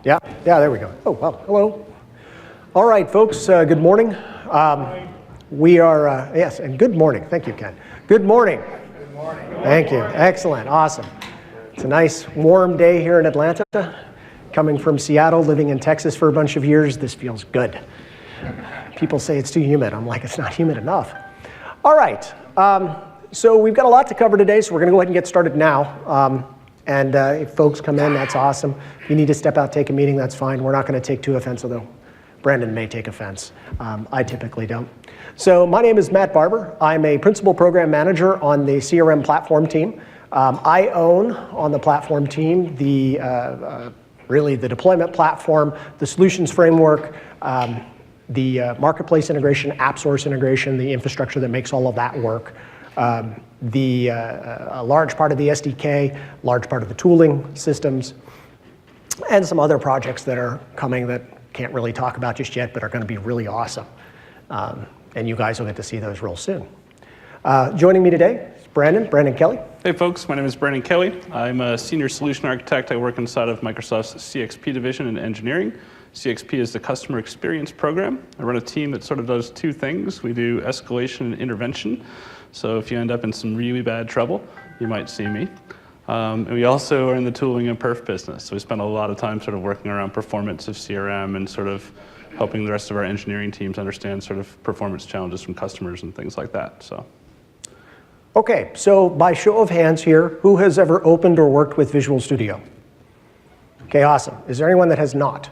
Yeah, there we go. Oh, well, hello. All right, folks, good morning. We are, yes, and good morning. Thank you, Ken. Good morning. Good morning. Thank you. Excellent. Awesome. It's a nice, warm day here in Atlanta. Coming from Seattle, living in Texas for a bunch of years, this feels good. People say it's too humid. I'm like, it's not humid enough. All right. So we've got a lot to cover today, so we're going to go ahead and get started now. If folks come in, that's awesome. If you need to step out, take a meeting, that's fine. We're not going to take too offense, although Brandon may take offense. I typically don't. So my name is Matt Barber. I'm a principal program manager on the CRM platform team. I own on the platform team really the deployment platform, the solutions framework, the marketplace integration, app source integration, the infrastructure that makes all of that work. A large part of the SDK, large part of the tooling systems, and some other projects that are coming that can't really talk about just yet, but are going to be really awesome. And you guys will get to see those real soon. Joining me today is Brandon Kelly. Hey folks, my name is Brandon Kelly. I'm a senior solution architect. I work inside of Microsoft's CXP division in engineering. CXP is the customer experience program. I run a team that sort of does two things. We do escalation and intervention. So if you end up in some really bad trouble, you might see me. And we also are in the tooling and perf business. So we spend a lot of time sort of working around performance of CRM and sort of helping the rest of our engineering teams understand sort of performance challenges from customers and things like that. So. Okay, so by show of hands here, who has ever opened or worked with Visual Studio? Okay, awesome. Is there anyone that has not?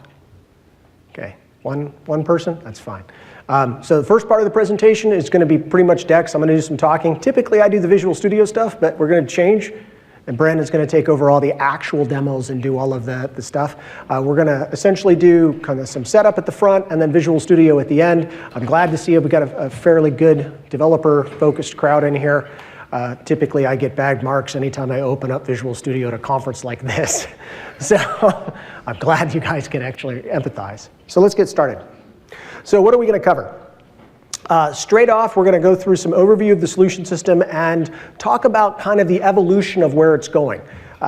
Okay, one person? That's fine. So the first part of the presentation is going to be pretty much Dex. I'm going to do some talking. Typically, I do the Visual Studio stuff, but we're going to change. And Brandon's going to take over all the actual demos and do all of the stuff. We're going to essentially do kind of some setup at the front and then Visual Studio at the end. I'm glad to see we've got a fairly good developer-focused crowd in here. Typically, I get bagged marks anytime I open up Visual Studio at a conference like this. So I'm glad you guys can actually empathize. So let's get started. So what are we going to cover? Straight off, we're going to go through some overview of the solution system and talk about kind of the evolution of where it's going.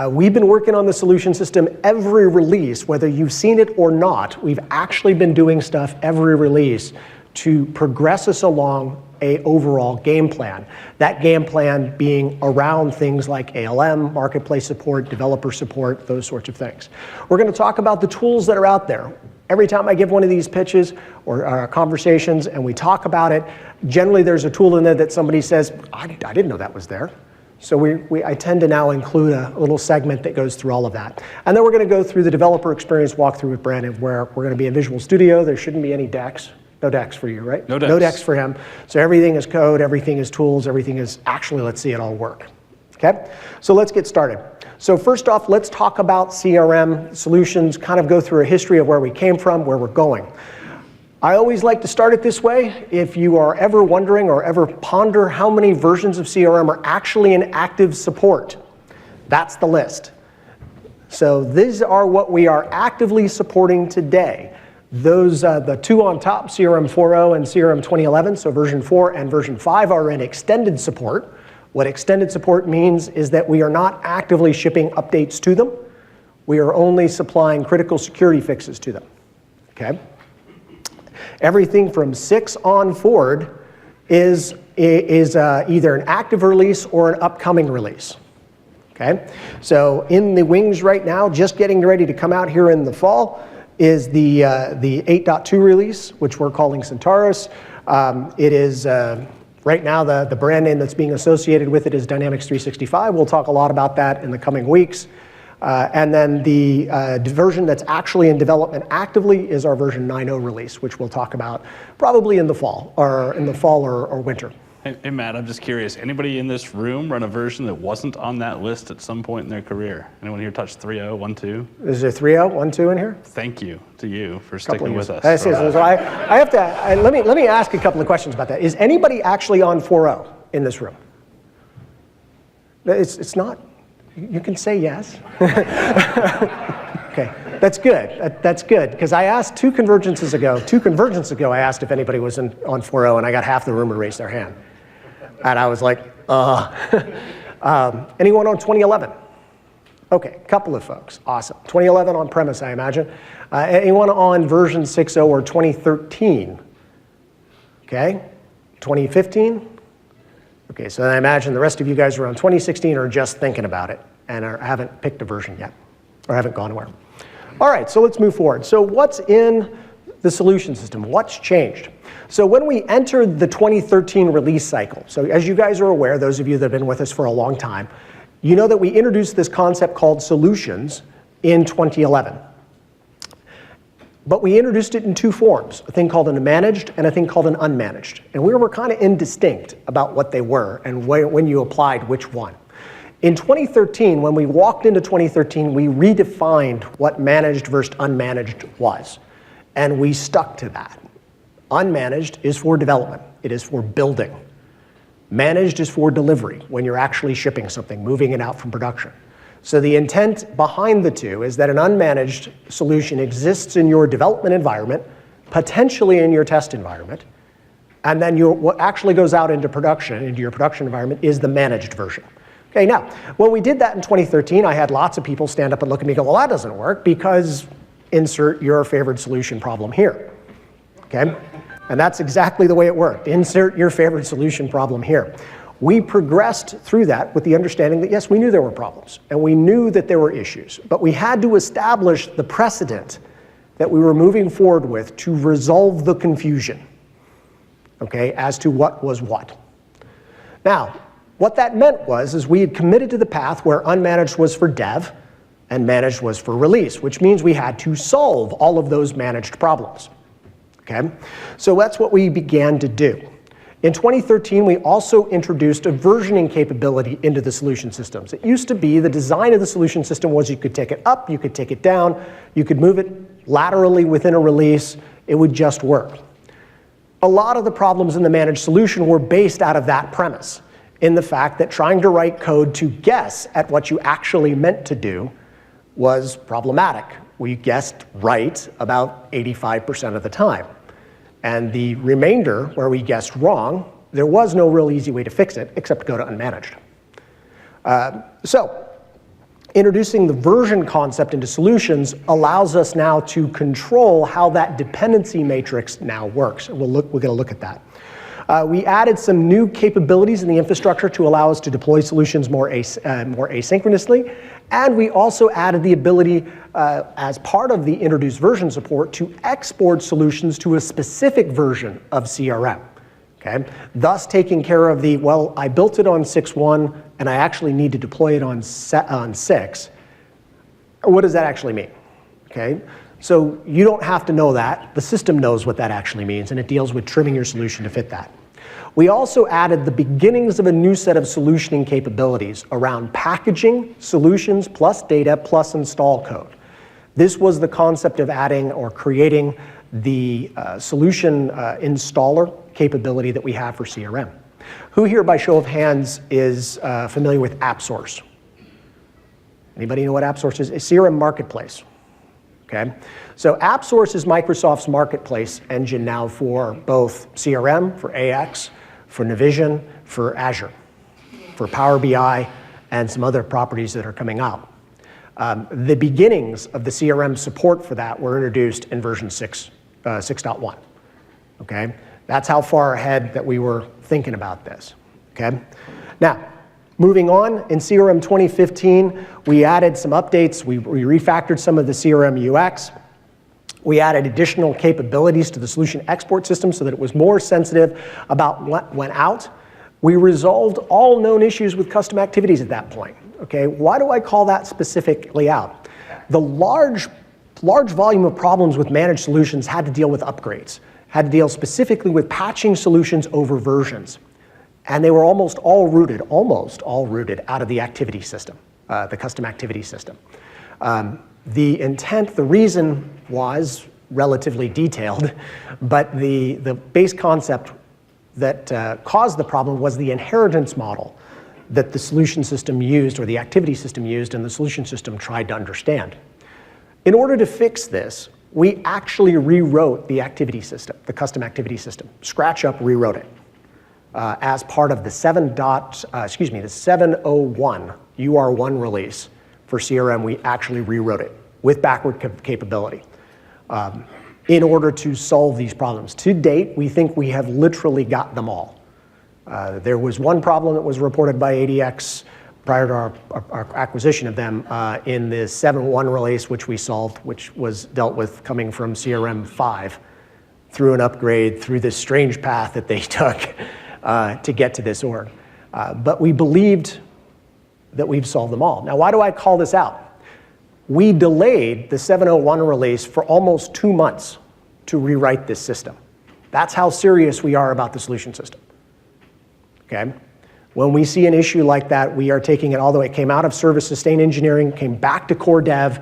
We've been working on the solution system every release, whether you've seen it or not. We've actually been doing stuff every release to progress us along a overall game plan. That game plan being around things like ALM, marketplace support, developer support, those sorts of things. We're going to talk about the tools that are out there. Every time I give one of these pitches or conversations and we talk about it, generally there's a tool in there that somebody says, I didn't know that was there. So I tend to now include a little segment that goes through all of that. And then we're going to go through the developer experience walkthrough with Brandon, where we're going to be in Visual Studio. There shouldn't be any Dex. No Dex for you, right? No Dex. No Dex for him. So everything is code, everything is tools, everything is actually, let's see it all work. Okay? So let's get started. So first off, let's talk about CRM solutions, kind of go through a history of where we came from, where we're going. I always like to start it this way. If you are ever wondering or ever ponder how many versions of CRM are actually in active support, that's the list. So these are what we are actively supporting today. Those, the two on top, CRM 4.0 and CRM 2011, so version 4 and version 5 are in extended support. What extended support means is that we are not actively shipping updates to them. We are only supplying critical security fixes to them, okay? Everything from 6 on forward is either an active release or an upcoming release, okay? So in the wings right now, just getting ready to come out here in the fall, is the 8.2 release, which we're calling Centaurus. It is, right now, the brand name that's being associated with it is Dynamics 365. We'll talk a lot about that in the coming weeks. And then the version that's actually in development actively is our version 9.0 release, which we'll talk about probably in the fall or winter. Hey Matt, I'm just curious. Anybody in this room run a version that wasn't on that list at some point in their career? Anyone here touch 3.0, 1.2? Is there 3.0, 1.2 in here? Thank you to you for sticking with us. So I have to, let me ask a couple of questions about that. Is anybody actually on 4.0 in this room? It's not, you can say yes. Okay, that's good. That's good, because I asked two convergences ago, I asked if anybody was on 4.0, and I got half the room to raise their hand. And I was like, anyone on 2011? Okay, a couple of folks. Awesome. 2011 on-premise, I imagine. Anyone on version 6.0 or 2013? Okay. 2015? Okay, so I imagine the rest of you guys around 2016 are just thinking about it and haven't picked a version yet, or haven't gone anywhere. All right, so let's move forward. So what's in the solution system? What's changed? So when we entered the 2013 release cycle, so as you guys are aware, those of you that have been with us for a long time, you know that we introduced this concept called solutions in 2011. But we introduced it in two forms, a thing called an managed and a thing called an unmanaged. And we were kind of indistinct about what they were and when you applied which one. In 2013, when we walked into 2013, we redefined what managed versus unmanaged was. And we stuck to that. Unmanaged is for development. It is for building. Managed is for delivery, when you're actually shipping something, moving it out from production. So the intent behind the two is that an unmanaged solution exists in your development environment, potentially in your test environment, and then what actually goes out into production, into your production environment, is the managed version. Okay, now, when we did that in 2013, I had lots of people stand up and look at me and go, well, that doesn't work because insert your favorite solution problem here. Okay? And that's exactly the way it worked. Insert your favorite solution problem here. We progressed through that with the understanding that, yes, we knew there were problems, and we knew that there were issues, but we had to establish the precedent that we were moving forward with to resolve the confusion, okay, as to what was what. Now, what that meant is we had committed to the path where unmanaged was for dev and managed was for release, which means we had to solve all of those managed problems. Okay? So that's what we began to do. In 2013, we also introduced a versioning capability into the solution systems. It used to be the design of the solution system was you could take it up, you could take it down, you could move it laterally within a release, it would just work. A lot of the problems in the managed solution were based out of that premise, in the fact that trying to write code to guess at what you actually meant to do was problematic. We guessed right about 85% of the time. And the remainder, where we guessed wrong, there was no real easy way to fix it except to go to unmanaged. So introducing the version concept into solutions allows us now to control how that dependency matrix now works. And we're going to look at that. We added some new capabilities in the infrastructure to allow us to deploy solutions more asynchronously. And we also added the ability, as part of the introduced version support, to export solutions to a specific version of CRM. Okay? Thus taking care of the, well, I built it on 6.1 and I actually need to deploy it on 6. What does that actually mean? Okay? So you don't have to know that. The system knows what that actually means, and it deals with trimming your solution to fit that. We also added the beginnings of a new set of solutioning capabilities around packaging, solutions, plus data, plus install code. This was the concept of adding or creating the solution installer capability that we have for CRM. Who here, by show of hands, is familiar with AppSource? Anybody know what AppSource is? It's CRM Marketplace. Okay? So AppSource is Microsoft's marketplace engine now for both CRM, for AX, for Navision, for Azure, for Power BI, and some other properties that are coming out. The beginnings of the CRM support for that were introduced in version 6.1. Okay? That's how far ahead that we were thinking about this. Okay? Now, moving on, in CRM 2015, we added some updates. We refactored some of the CRM UX. We added additional capabilities to the solution export system so that it was more sensitive about what went out. We resolved all known issues with custom activities at that point. Okay, why do I call that specifically out? The large volume of problems with managed solutions had to deal with upgrades, had to deal specifically with patching solutions over versions. And they were almost all rooted out of the activity system, the custom activity system. The intent, the reason was relatively detailed, but the base concept that caused the problem was the inheritance model that the solution system used, or the activity system used, and the solution system tried to understand. In order to fix this, we actually rewrote the activity system, the custom activity system. Scratch up rewrote it as part of the 7.01 UR1 release for CRM, we actually rewrote it with backward capability in order to solve these problems. To date, we think we have literally got them all. There was one problem that was reported by ADX prior to our acquisition of them in the 7.1 release, which we solved, which was dealt with coming from CRM 5 through an upgrade, through this strange path that they took to get to this org. But we believed that we've solved them all. Now, why do I call this out? We delayed the 7.01 release for almost 2 months to rewrite this system. That's how serious we are about the solution system. Okay? When we see an issue like that, we are taking it all the way. It came out of service sustained engineering, came back to core dev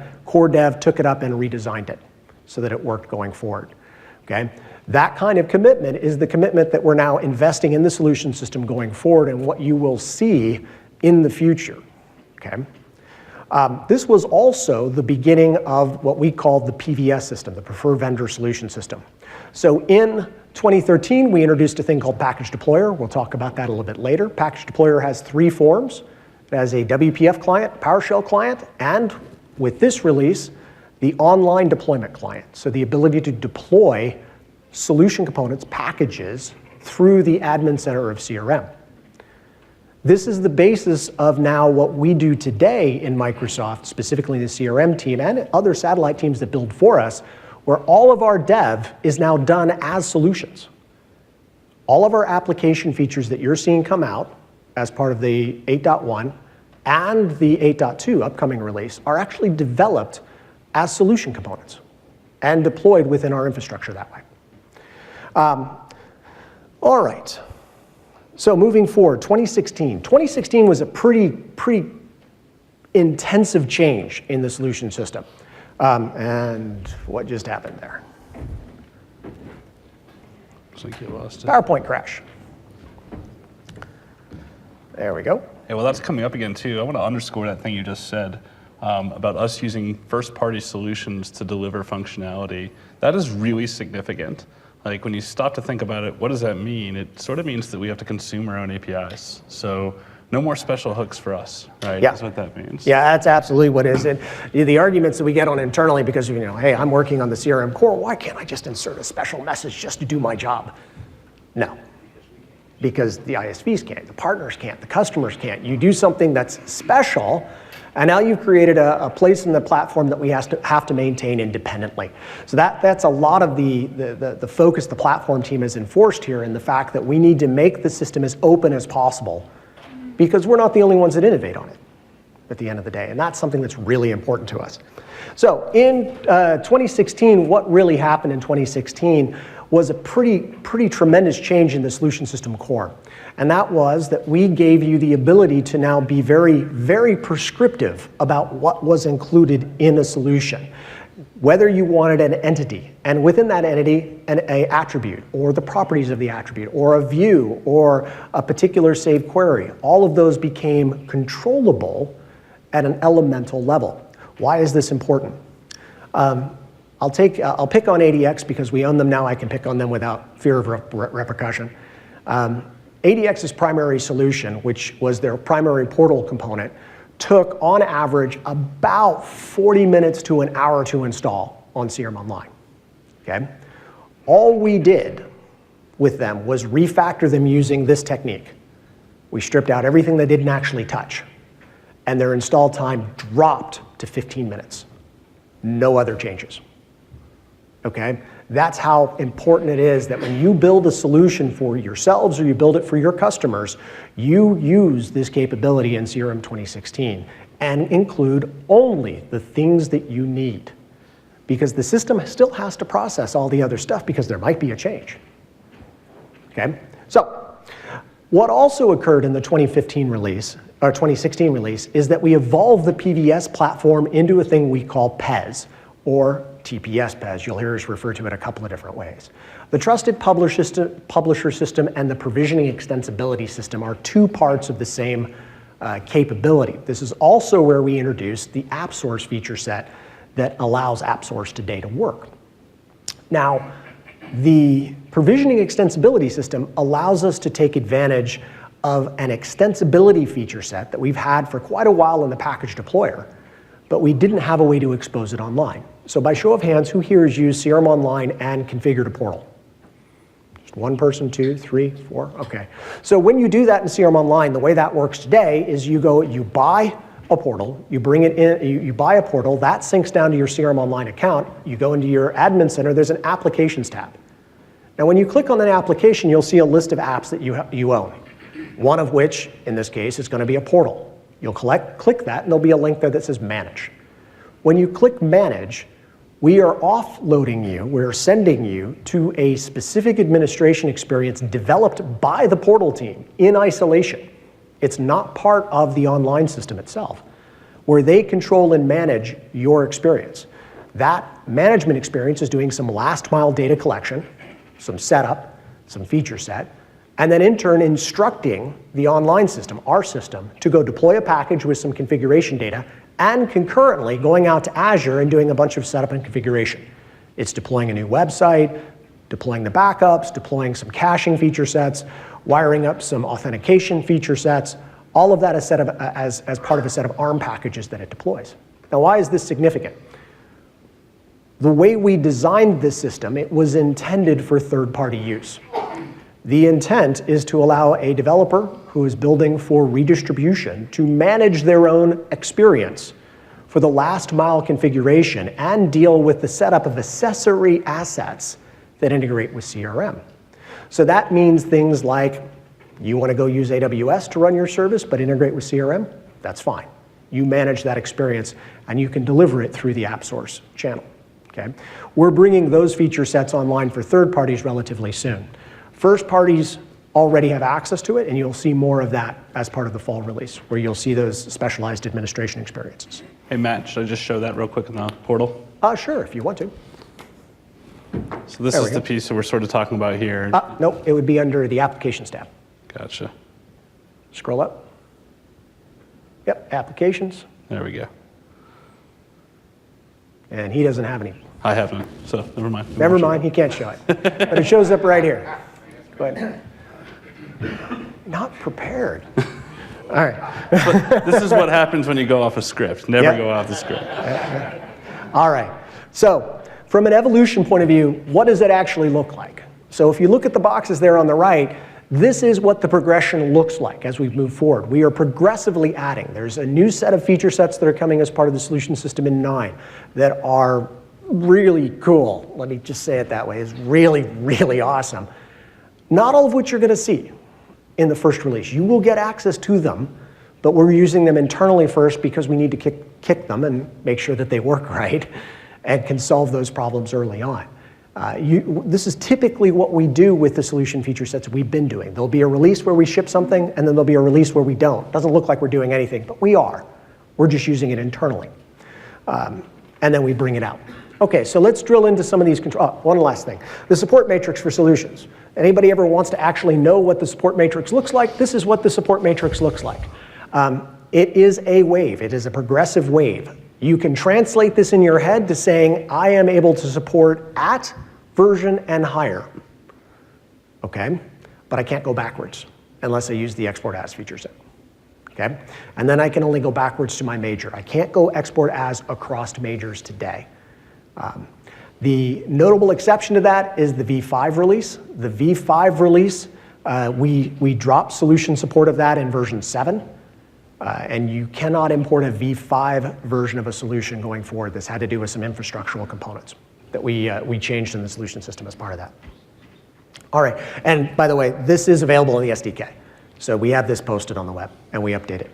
took it up and redesigned it so that it worked going forward. Okay? That kind of commitment is the commitment that we're now investing in the solution system going forward and what you will see in the future. Okay? This was also the beginning of what we called the PVS system, the Preferred Vendor Solution System. So in 2013, we introduced a thing called Package Deployer. We'll talk about that a little bit later. Package Deployer has 3 forms. It has a WPF client, PowerShell client, and with this release, the online deployment client. So the ability to deploy solution components, packages, through the admin center of CRM. This is the basis of now what we do today in Microsoft, specifically the CRM team and other satellite teams that build for us, where all of our dev is now done as solutions. All of our application features that you're seeing come out as part of the 8.1 and the 8.2 upcoming release are actually developed as solution components and deployed within our infrastructure that way. All right. So moving forward, 2016. 2016 was a pretty intensive change in the solution system. And what just happened there? Looks like you lost it. PowerPoint crash. There we go. Hey, well, that's coming up again, too. I want to underscore that thing you just said about us using first-party solutions to deliver functionality. That is really significant. Like, when you stop to think about it, what does that mean? It sort of means that we have to consume our own APIs. So no more special hooks for us, right? Yeah. That's what that means. Yeah, that's absolutely what it is. And the arguments that we get on internally because, hey, I'm working on the CRM core, why can't I just insert a special message just to do my job? No. Because the ISVs can't, the partners can't, the customers can't. You do something that's special, and now you've created a place in the platform that we have to maintain independently. So that's a lot of the focus the platform team has enforced here, and the fact that we need to make the system as open as possible, because we're not the only ones that innovate on it at the end of the day, and that's something that's really important to us. So in 2016, what really happened in 2016 was a pretty tremendous change in the solution system core. And that was that we gave you the ability to now be very, very prescriptive about what was included in a solution. Whether you wanted an entity, and within that entity, an attribute, or the properties of the attribute, or a view, or a particular saved query, all of those became controllable at an elemental level. Why is this important? I'll pick on ADX because we own them now. I can pick on them without fear of repercussion. ADX's primary solution, which was their primary portal component, took on average about 40 minutes to an hour to install on CRM Online. Okay? All we did with them was refactor them using this technique. We stripped out everything they didn't actually touch, and their install time dropped to 15 minutes. No other changes. Okay? That's how important it is that when you build a solution for yourselves or you build it for your customers, you use this capability in CRM 2016 and include only the things that you need. Because the system still has to process all the other stuff because there might be a change. Okay? So, what also occurred in the 2015 release, or 2016 release, is that we evolved the PVS platform into a thing we call PES, or TPS PES. You'll hear us refer to it a couple of different ways. The Trusted Publisher System and the Provisioning Extensibility System are 2 parts of the same capability. This is also where we introduced the App Source feature set that allows App Source today to work. Now, the Provisioning Extensibility System allows us to take advantage of an extensibility feature set that we've had for quite a while in the Package Deployer, but we didn't have a way to expose it online. So by show of hands, who here has used CRM Online and configured a portal? Just one person, 2, 3, 4, okay. So when you do that in CRM Online, the way that works today is you buy a portal, you bring it in, you buy a portal, that syncs down to your CRM Online account, you go into your admin center, there's an applications tab. Now when you click on that application, you'll see a list of apps that you own. One of which, in this case, is going to be a portal. You'll click that, and there'll be a link there that says Manage. When you click Manage, we are offloading you, we're sending you to a specific administration experience developed by the portal team in isolation. It's not part of the online system itself, where they control and manage your experience. That management experience is doing some last mile data collection, some setup, some feature set, and then in turn instructing the online system, our system, to go deploy a package with some configuration data and concurrently going out to Azure and doing a bunch of setup and configuration. It's deploying a new website, deploying the backups, deploying some caching feature sets, wiring up some authentication feature sets. All of that is set up as part of a set of ARM packages that it deploys. Now, why is this significant? The way we designed this system, it was intended for third-party use. The intent is to allow a developer who is building for redistribution to manage their own experience for the last mile configuration and deal with the setup of accessory assets that integrate with CRM. So that means things like you want to go use AWS to run your service but integrate with CRM, that's fine. You manage that experience and you can deliver it through the AppSource channel. Okay? We're bringing those feature sets online for third parties relatively soon. First parties already have access to it, and you'll see more of that as part of the fall release, where you'll see those specialized administration experiences. Hey, Matt, should I just show that real quick in the portal? Sure, if you want to. So this is the piece that we're sort of talking about here. Nope, it would be under the Applications tab. Gotcha. Scroll up. Yep, Applications. There we go. And he doesn't have any. I have none, so never mind. Never mind, he can't show it. But it shows up right here. Go ahead. Not prepared. All right. But this is what happens when you go off a script. Never go off the script. All right. So from an evolution point of view, what does it actually look like? So if you look at the boxes there on the right, this is what the progression looks like as we move forward. We are progressively adding. There's a new set of feature sets that are coming as part of the solution system in 9 that are really cool. Let me just say it that way. It's really, really awesome. Not all of which you're going to see in the first release. You will get access to them, but we're using them internally first because we need to kick them and make sure that they work right and can solve those problems early on. This is typically what we do with the solution feature sets we've been doing. There'll be a release where we ship something, and then there'll be a release where we don't. Doesn't look like we're doing anything, but we are. We're just using it internally. And then we bring it out. Okay, so let's drill into some of these controls. One last thing. The support matrix for solutions. Anybody ever wants to actually know what the support matrix looks like? This is what the support matrix looks like. It is a wave. It is a progressive wave. You can translate this in your head to saying, I am able to support at version and higher. Okay? But I can't go backwards unless I use the export as feature set. Okay? And then I can only go backwards to my major. I can't go export as across majors today. The notable exception to that is the V5 release. The V5 release, we dropped solution support of that in version 7. And you cannot import a V5 version of a solution going forward. This had to do with some infrastructural components that we changed in the solution system as part of that. All right, and by the way, this is available in the SDK. So we have this posted on the web, and we update it.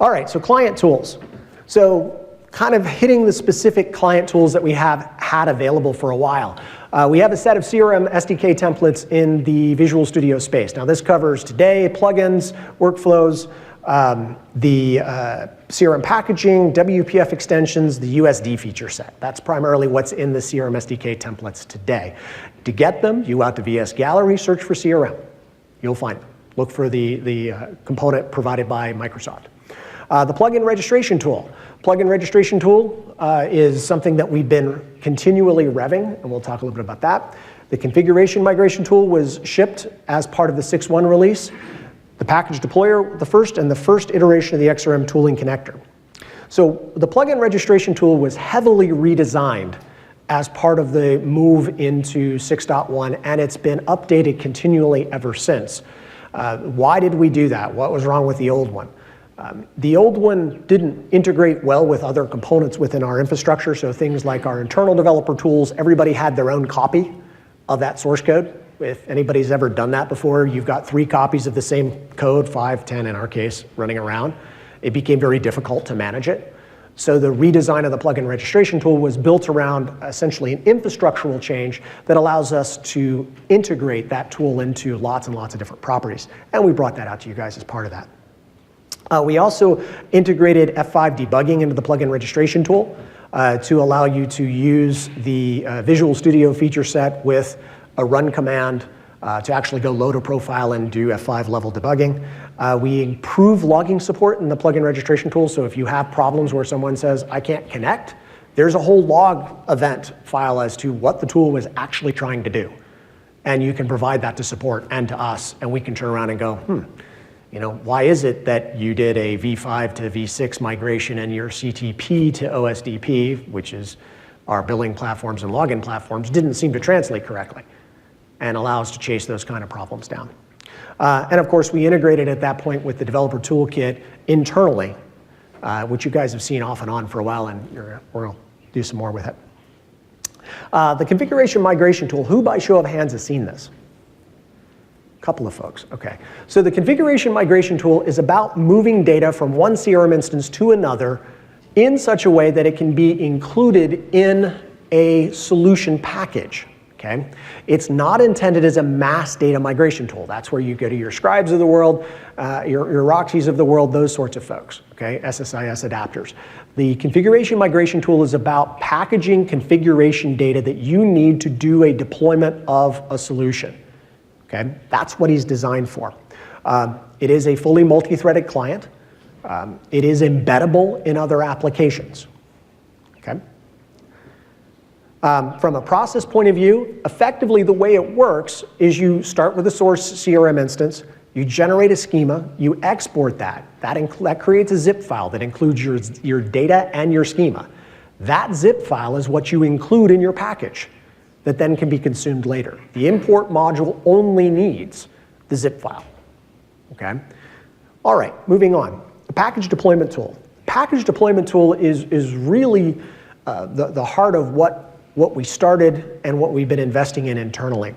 All right, so client tools. So kind of hitting the specific client tools that we have had available for a while. We have a set of CRM SDK templates in the Visual Studio space. Now this covers today, plugins, workflows, the CRM packaging, WPF extensions, the USD feature set. That's primarily what's in the CRM SDK templates today. To get them, you go out to VS Gallery, search for CRM. You'll find them. Look for the component provided by Microsoft. The plugin registration tool. Plugin registration tool is something that we've been continually revving, and we'll talk a little bit about that. The configuration migration tool was shipped as part of the 6.1 release. The package deployer, the first iteration of the XRM tooling connector. So the plugin registration tool was heavily redesigned as part of the move into 6.1, and it's been updated continually ever since. Why did we do that? What was wrong with the old one? The old one didn't integrate well with other components within our infrastructure, so things like our internal developer tools, everybody had their own copy of that source code. If anybody's ever done that before, you've got 3 copies of the same code, 5, 10 in our case, running around. It became very difficult to manage it. So the redesign of the plugin registration tool was built around essentially an infrastructural change that allows us to integrate that tool into lots and lots of different properties. And we brought that out to you guys as part of that. We also integrated F5 debugging into the plugin registration tool to allow you to use the Visual Studio feature set with a run command to actually go load a profile and do F5 level debugging. We improve logging support in the plugin registration tool, so if you have problems where someone says, I can't connect, there's a whole log event file as to what the tool was actually trying to do. And you can provide that to support and to us, and we can turn around and go, why is it that you did a V5 to V6 migration and your CTP to OSDP, which is our billing platforms and login platforms, didn't seem to translate correctly, and allow us to chase those kind of problems down. And of course, we integrated at that point with the developer toolkit internally, which you guys have seen off and on for a while, and we'll do some more with it. The configuration migration tool, who by show of hands has seen this? Couple of folks, okay. So the configuration migration tool is about moving data from one CRM instance to another in such a way that it can be included in a solution package, okay? It's not intended as a mass data migration tool. That's where you go to your Scribes of the world, your Roxys of the world, those sorts of folks, okay? SSIS adapters. The configuration migration tool is about packaging configuration data that you need to do a deployment of a solution. Okay? That's what he's designed for. It is a fully multi-threaded client. It is embeddable in other applications. Okay? From a process point of view, effectively the way it works is you start with a source CRM instance, you generate a schema, you export that. That creates a zip file that includes your data and your schema. That zip file is what you include in your package that then can be consumed later. The import module only needs the zip file, okay? All right, moving on. The package deployment tool. Package deployment tool is really the heart of what we started and what we've been investing in internally.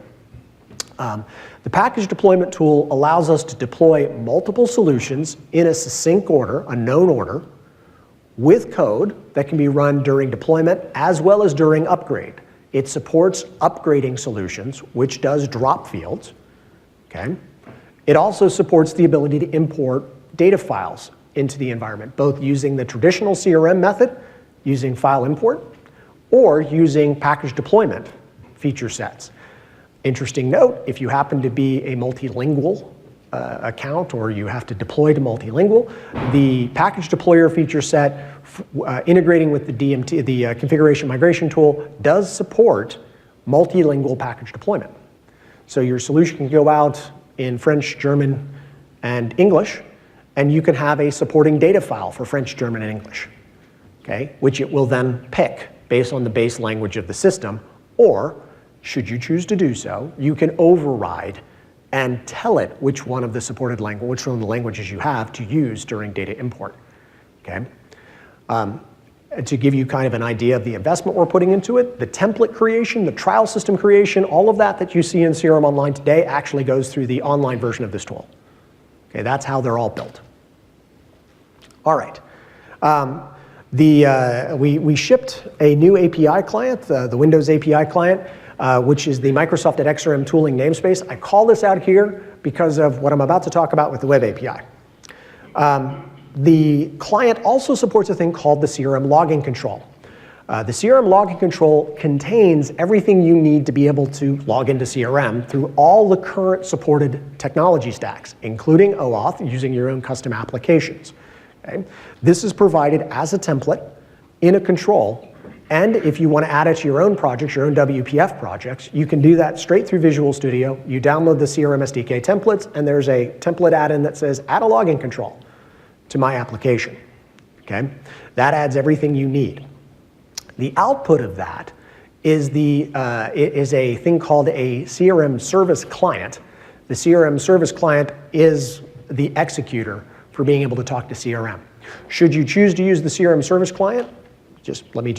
The package deployment tool allows us to deploy multiple solutions in a succinct order, a known order, with code that can be run during deployment as well as during upgrade. It supports upgrading solutions, which does drop fields, okay? It also supports the ability to import data files into the environment, both using the traditional CRM method, using file import, or using package deployment feature sets. Interesting note, if you happen to be a multilingual account or you have to deploy to multilingual, the package deployer feature set integrating with the DMT, the configuration migration tool, does support multilingual package deployment. So your solution can go out in French, German, and English, and you can have a supporting data file for French, German, and English, okay? Which it will then pick based on the base language of the system, or should you choose to do so, you can override and tell it which one of the supported language, which one of the languages you have to use during data import, okay? To give you kind of an idea of the investment we're putting into it, the template creation, the trial system creation, all of that you see in CRM Online today actually goes through the online version of this tool. Okay, that's how they're all built. All right. We shipped a new API client, the Windows API client, which is the Microsoft at XRM tooling namespace. I call this out here because of what I'm about to talk about with the Web API. The client also supports a thing called the CRM logging control. The CRM logging control contains everything you need to be able to log into CRM through all the current supported technology stacks, including OAuth, using your own custom applications. Okay? This is provided as a template in a control, and if you want to add it to your own projects, your own WPF projects, you can do that straight through Visual Studio. You download the CRM SDK templates, and there's a template add-in that says add a logging control to my application, okay? That adds everything you need. The output of that is a thing called a CRM service client. The CRM service client is the executor for being able to talk to CRM. Should you choose to use the CRM service client, let me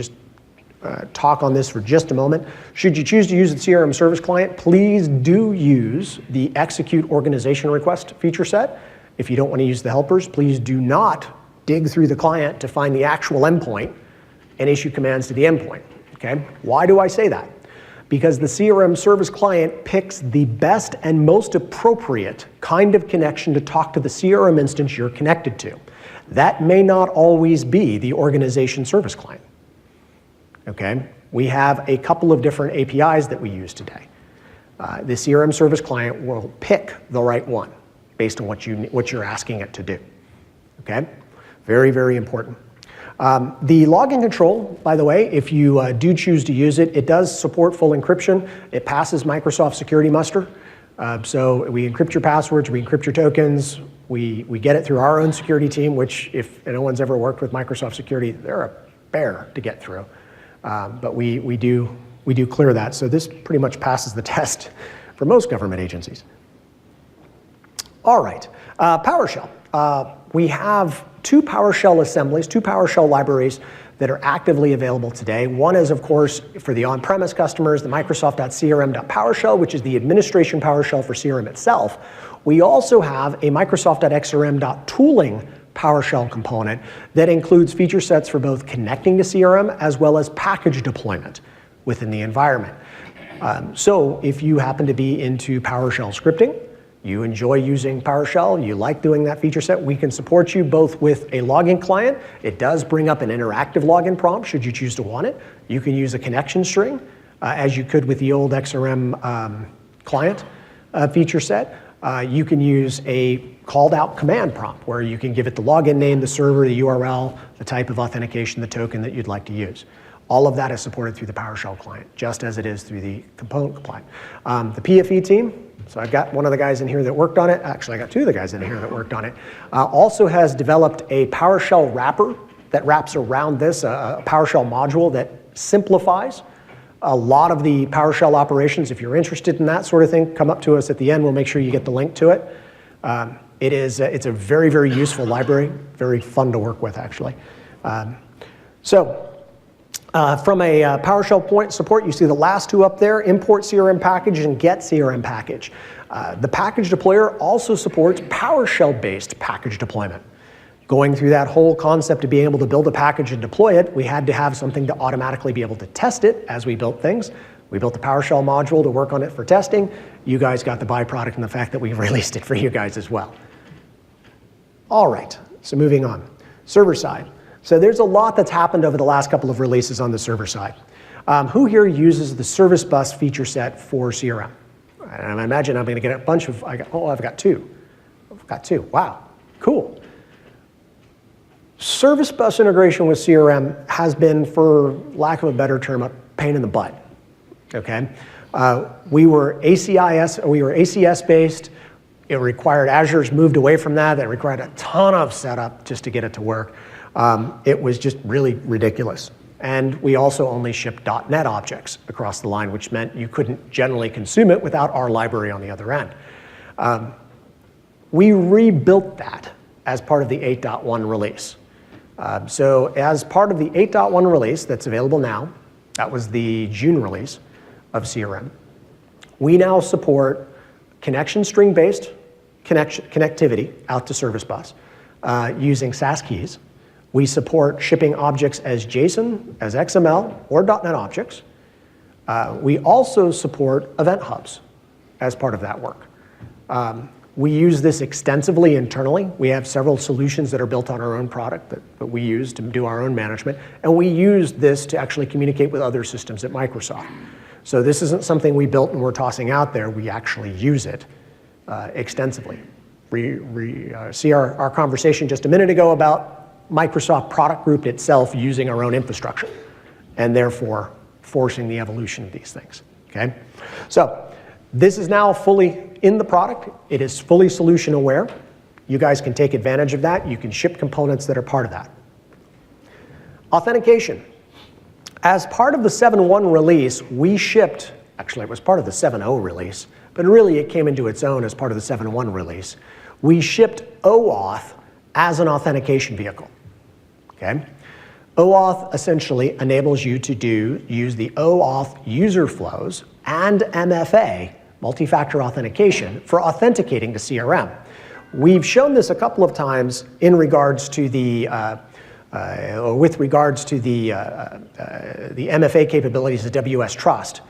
talk on this for just a moment. Should you choose to use the CRM service client, please do use the execute organization request feature set. If you don't want to use the helpers, please do not dig through the client to find the actual endpoint and issue commands to the endpoint. Okay? Why do I say that? Because the CRM service client picks the best and most appropriate kind of connection to talk to the CRM instance you're connected to. That may not always be the organization service client. Okay? We have a couple of different APIs that we use today. The CRM service client will pick the right one based on what you're asking it to do. Okay? Very, very important. The login control, by the way, if you do choose to use it, it does support full encryption. It passes Microsoft security muster. So we encrypt your passwords, we encrypt your tokens, we get it through our own security team, which if no one's ever worked with Microsoft security, they're a bear to get through. But we do clear that. So this pretty much passes the test for most government agencies. All right, PowerShell. We have two PowerShell assemblies, two PowerShell libraries that are actively available today. One is, of course, for the on-premise customers, the Microsoft.crm.PowerShell, which is the administration PowerShell for CRM itself. We also have a Microsoft.xrm.tooling PowerShell component that includes feature sets for both connecting to CRM as well as package deployment within the environment. So if you happen to be into PowerShell scripting, you enjoy using PowerShell, you like doing that feature set, we can support you both with a login client. It does bring up an interactive login prompt should you choose to want it. You can use a connection string as you could with the old XRM client feature set. You can use a called out command prompt where you can give it the login name, the server, the URL, the type of authentication, the token that you'd like to use. All of that is supported through the PowerShell client, just as it is through the component client. The PFE team, so I've got one of the guys in here that worked on it. Actually, I got two of the guys in here that worked on it. Also has developed a PowerShell wrapper that wraps around this, a PowerShell module that simplifies a lot of the PowerShell operations. If you're interested in that sort of thing, come up to us at the end. We'll make sure you get the link to it. It's a very, very useful library, very fun to work with, actually. From a PowerShell point support, you see the last two up there, import CRM package and get CRM package. The package deployer also supports PowerShell-based package deployment. Going through that whole concept of being able to build a package and deploy it, we had to have something to automatically be able to test it as we built things. We built the PowerShell module to work on it for testing. You guys got the byproduct and the fact that we've released it for you guys as well. All right, so moving on. Server side. So there's a lot that's happened over the last couple of releases on the server side. Who here uses the service bus feature set for CRM? And I imagine I'm going to get a bunch of, I've got two. I've got two, wow, cool. Service bus integration with CRM has been, for lack of a better term, a pain in the butt, okay? We were ACS based. It required, Azure's moved away from that. That required a ton of setup just to get it to work. It was just really ridiculous. And we also only shipped .NET objects across the line, which meant you couldn't generally consume it without our library on the other end. We rebuilt that as part of the 8.1 release. So as part of the 8.1 release that's available now, that was the June release of CRM, we now support connection string-based connectivity out to service bus using SAS keys. We support shipping objects as JSON, as XML, or .NET objects. We also support event hubs as part of that work. We use this extensively internally. We have several solutions that are built on our own product that we use to do our own management. And we use this to actually communicate with other systems at Microsoft. So this isn't something we built and we're tossing out there. We actually use it extensively. See our conversation just a minute ago about Microsoft product group itself using our own infrastructure and therefore forcing the evolution of these things, okay? So this is now fully in the product. It is fully solution aware. You guys can take advantage of that. You can ship components that are part of that. Authentication. As part of the 7.1 release, we shipped, actually it was part of the 7.0 release, but really it came into its own as part of the 7.1 release. We shipped OAuth as an authentication vehicle, okay? OAuth essentially enables you to use the OAuth user flows and MFA, multi-factor authentication, for authenticating to CRM. We've shown this a couple of times in regards to the, with regards to the MFA capabilities of WS Trust.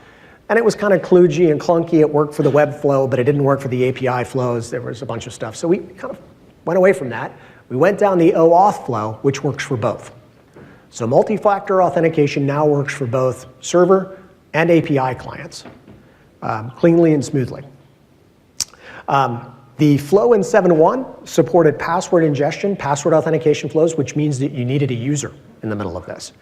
And it was kind of kludgy and clunky. It worked for the web flow, but it didn't work for the API flows. There was a bunch of stuff. So we kind of went away from that. We went down the OAuth flow, which works for both. So multi-factor authentication now works for both server and API clients, cleanly and smoothly. The flow in 7.1 supported password ingestion, password authentication flows, which means that you needed a user in the middle of this.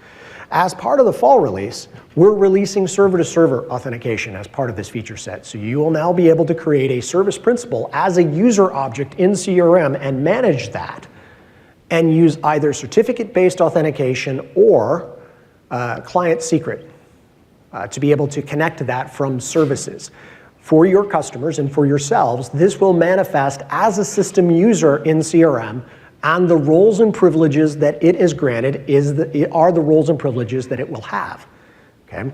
As part of the fall release, we're releasing server-to-server authentication as part of this feature set. So you will now be able to create a service principal as a user object in CRM and manage that, and use either certificate-based authentication or client secret to be able to connect to that from services. For your customers and for yourselves, this will manifest as a system user in CRM, and the roles and privileges that it is granted are the roles and privileges that it will have. Okay?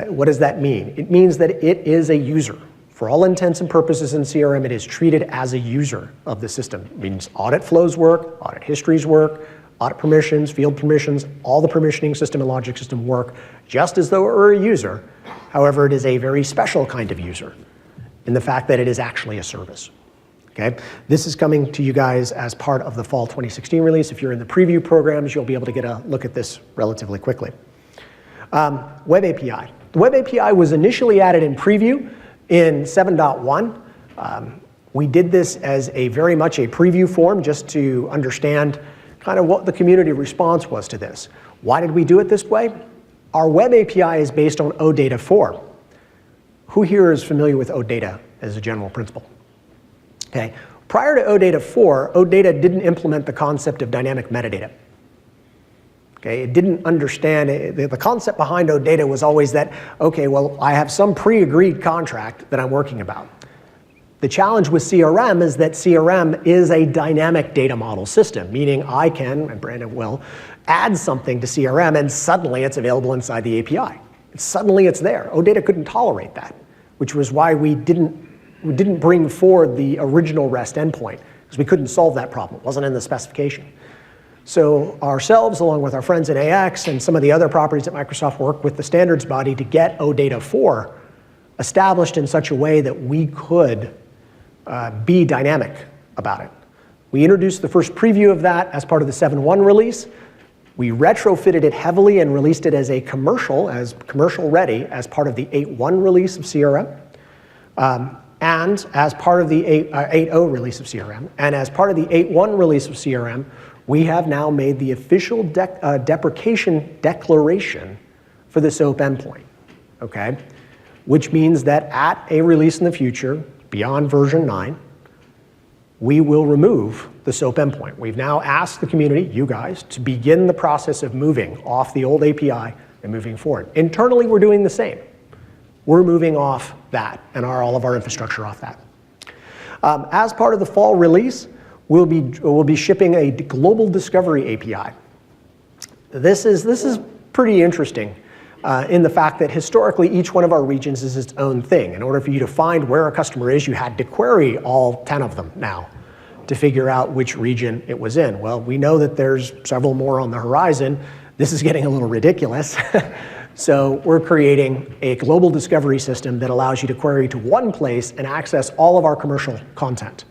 What does that mean? It means that it is a user. For all intents and purposes in CRM, it is treated as a user of the system. It means audit flows work, audit histories work, audit permissions, field permissions, all the permissioning system and logic system work just as though it were a user. However, it is a very special kind of user in the fact that it is actually a service. Okay? This is coming to you guys as part of the fall 2016 release. If you're in the preview programs, you'll be able to get a look at this relatively quickly. Web API. The Web API was initially added in preview in 7.1. We did this as very much a preview form just to understand kind of what the community response was to this. Why did we do it this way? Our Web API is based on OData 4. Who here is familiar with OData as a general principle? Okay. Prior to OData 4, OData didn't implement the concept of dynamic metadata. Okay, it didn't understand, the concept behind OData was always that, okay, well, I have some pre-agreed contract that I'm working about. The challenge with CRM is that CRM is a dynamic data model system, meaning I can, and Brandon will, add something to CRM and suddenly it's available inside the API. Suddenly it's there. OData couldn't tolerate that, which was why we didn't bring forward the original REST endpoint, because we couldn't solve that problem. It wasn't in the specification. So ourselves, along with our friends at AX and some of the other properties at Microsoft, work with the standards body to get OData 4 established in such a way that we could be dynamic about it. We introduced the first preview of that as part of the 7.1 release. We retrofitted it heavily and released it as commercial ready as part of the 8.1 release of CRM. And as part of the 8.0 release of CRM. And as part of the 8.1 release of CRM, we have now made the official deprecation declaration for the SOAP endpoint, okay? Which means that at a release in the future, beyond version 9, we will remove the SOAP endpoint. We've now asked the community, you guys, to begin the process of moving off the old API and moving forward. Internally, we're doing the same. We're moving off that and all of our infrastructure off that. As part of the fall release, we'll be shipping a global discovery API. This is pretty interesting in the fact that historically each one of our regions is its own thing. In order for you to find where a customer is, you had to query all 10 of them now to figure out which region it was in. Well, we know that there's several more on the horizon. This is getting a little ridiculous. So we're creating a global discovery system that allows you to query to one place and access all of our commercial content.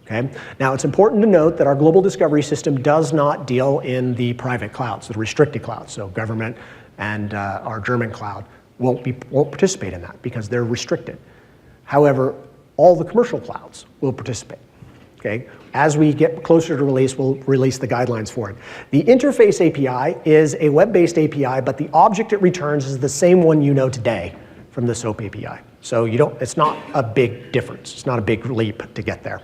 Okay? Now, it's important to note that our global discovery system does not deal in the private clouds, the restricted clouds. So government and our German cloud won't participate in that because they're restricted. However, all the commercial clouds will participate. Okay? As we get closer to release, we'll release the guidelines for it. The interface API is a web-based API, but the object it returns is the same one you know today from the SOAP API. So it's not a big difference. It's not a big leap to get there.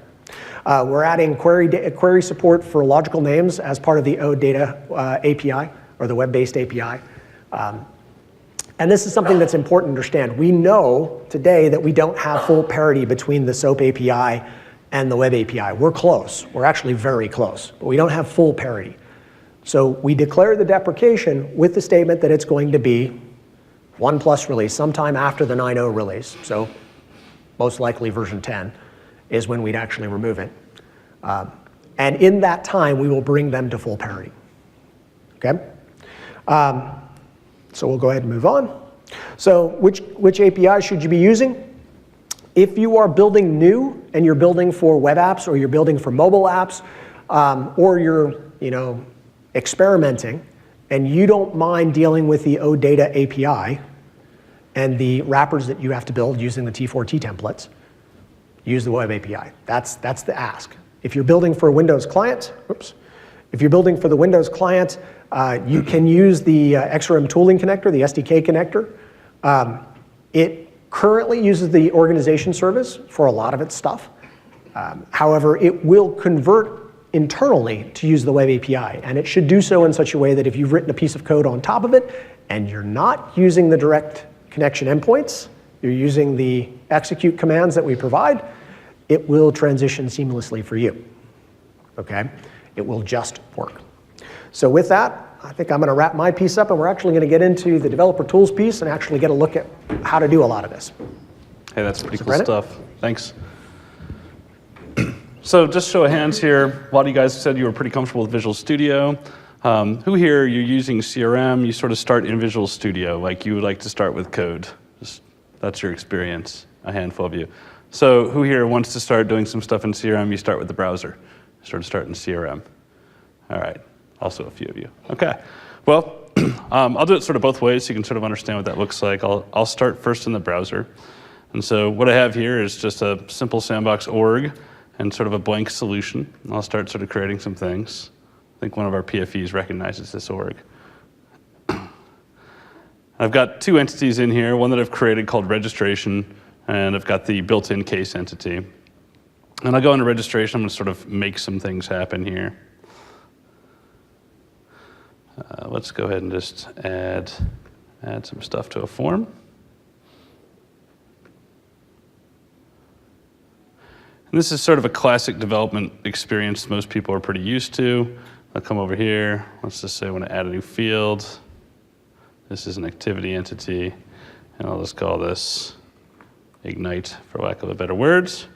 We're adding query support for logical names as part of the OData API. or the web-based API. And this is something that's important to understand. We know today that we don't have full parity between the SOAP API and the web API. We're close. We're actually very close, but we don't have full parity. So we declare the deprecation with the statement that it's going to be 1+ release, sometime after the 9.0 release. So most likely version 10 is when we'd actually remove it. And in that time, we will bring them to full parity. Okay? So we'll go ahead and move on. So which API should you be using? If you are building new and you're building for web apps or you're building for mobile apps, or you're experimenting and you don't mind dealing with the OData API and the wrappers that you have to build using the T4T templates, use the web API. That's the ask. If you're building for a Windows client, if you're building for the Windows client, you can use the XRM tooling connector, the SDK connector. It currently uses the organization service for a lot of its stuff. However, it will convert internally to use the web API, and it should do so in such a way that if you've written a piece of code on top of it and you're not using the direct connection endpoints, you're using the execute commands that we provide, it will transition seamlessly for you. Okay? It will just work. So with that, I think I'm going to wrap my piece up, and we're actually going to get into the developer tools piece and actually get a look at how to do a lot of this. Hey, that's pretty cool stuff. Thanks. So just show of hands here. A lot of you guys said you were pretty comfortable with Visual Studio. Who here, you're using CRM, you sort of start in Visual Studio, like you would like to start with code? That's your experience, a handful of you. So who here wants to start doing some stuff in CRM, you start with the browser? Start in CRM. All right, also a few of you. Okay, well, I'll do it sort of both ways so you can sort of understand what that looks like. I'll start first in the browser. And so what I have here is just a simple sandbox org and sort of a blank solution. I'll start sort of creating some things. I think one of our PFEs recognizes this org. I've got two entities in here, one that I've created called registration, and I've got the built-in case entity. And I'll go into registration, I'm gonna sort of make some things happen here. Let's go ahead and just add some stuff to a form. And this is sort of a classic development experience most people are pretty used to. I'll come over here. Let's just say I want to add a new field. This is an activity entity, and I'll just call this Ignite, for lack of a better words.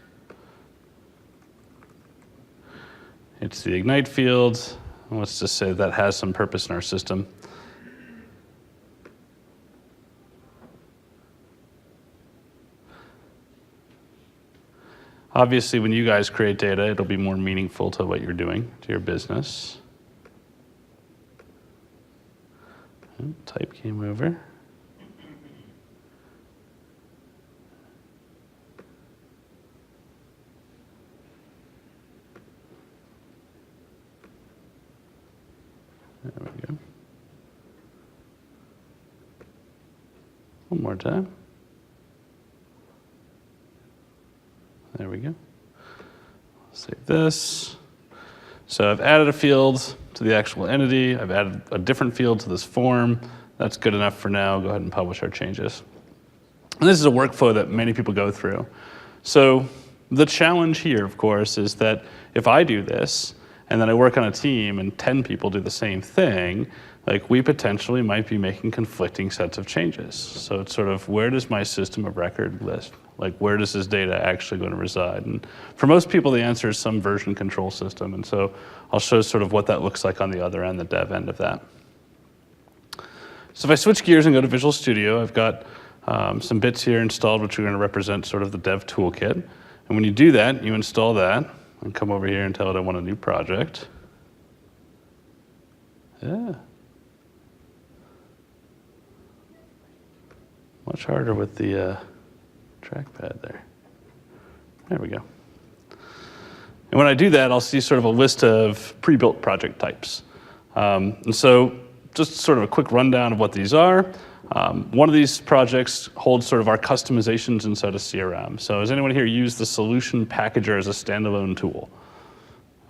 It's the Ignite field. And let's just say that has some purpose in our system. Obviously, when you guys create data, it'll be more meaningful to what you're doing, to your business. Type came over. There we go. One more time. There we go. Save this. So I've added a field to the actual entity. I've added a different field to this form. That's good enough for now. Go ahead and publish our changes. And this is a workflow that many people go through. So the challenge here, of course, is that if I do this, and then I work on a team and 10 people do the same thing, like we potentially might be making conflicting sets of changes. So it's sort of, where does my system of record list? Like, where does this data actually going to reside? And for most people, the answer is some version control system. And so I'll show sort of what that looks like on the other end, the dev end of that. So if I switch gears and go to Visual Studio, I've got some bits here installed, which are going to represent sort of the dev toolkit. And when you do that, you install that and come over here and tell it I want a new project. Yeah. Much harder with the trackpad there. There we go. And when I do that, I'll see sort of a list of pre-built project types. And so just sort of a quick rundown of what these are. One of these projects holds sort of our customizations inside of CRM. So has anyone here used the solution packager as a standalone tool?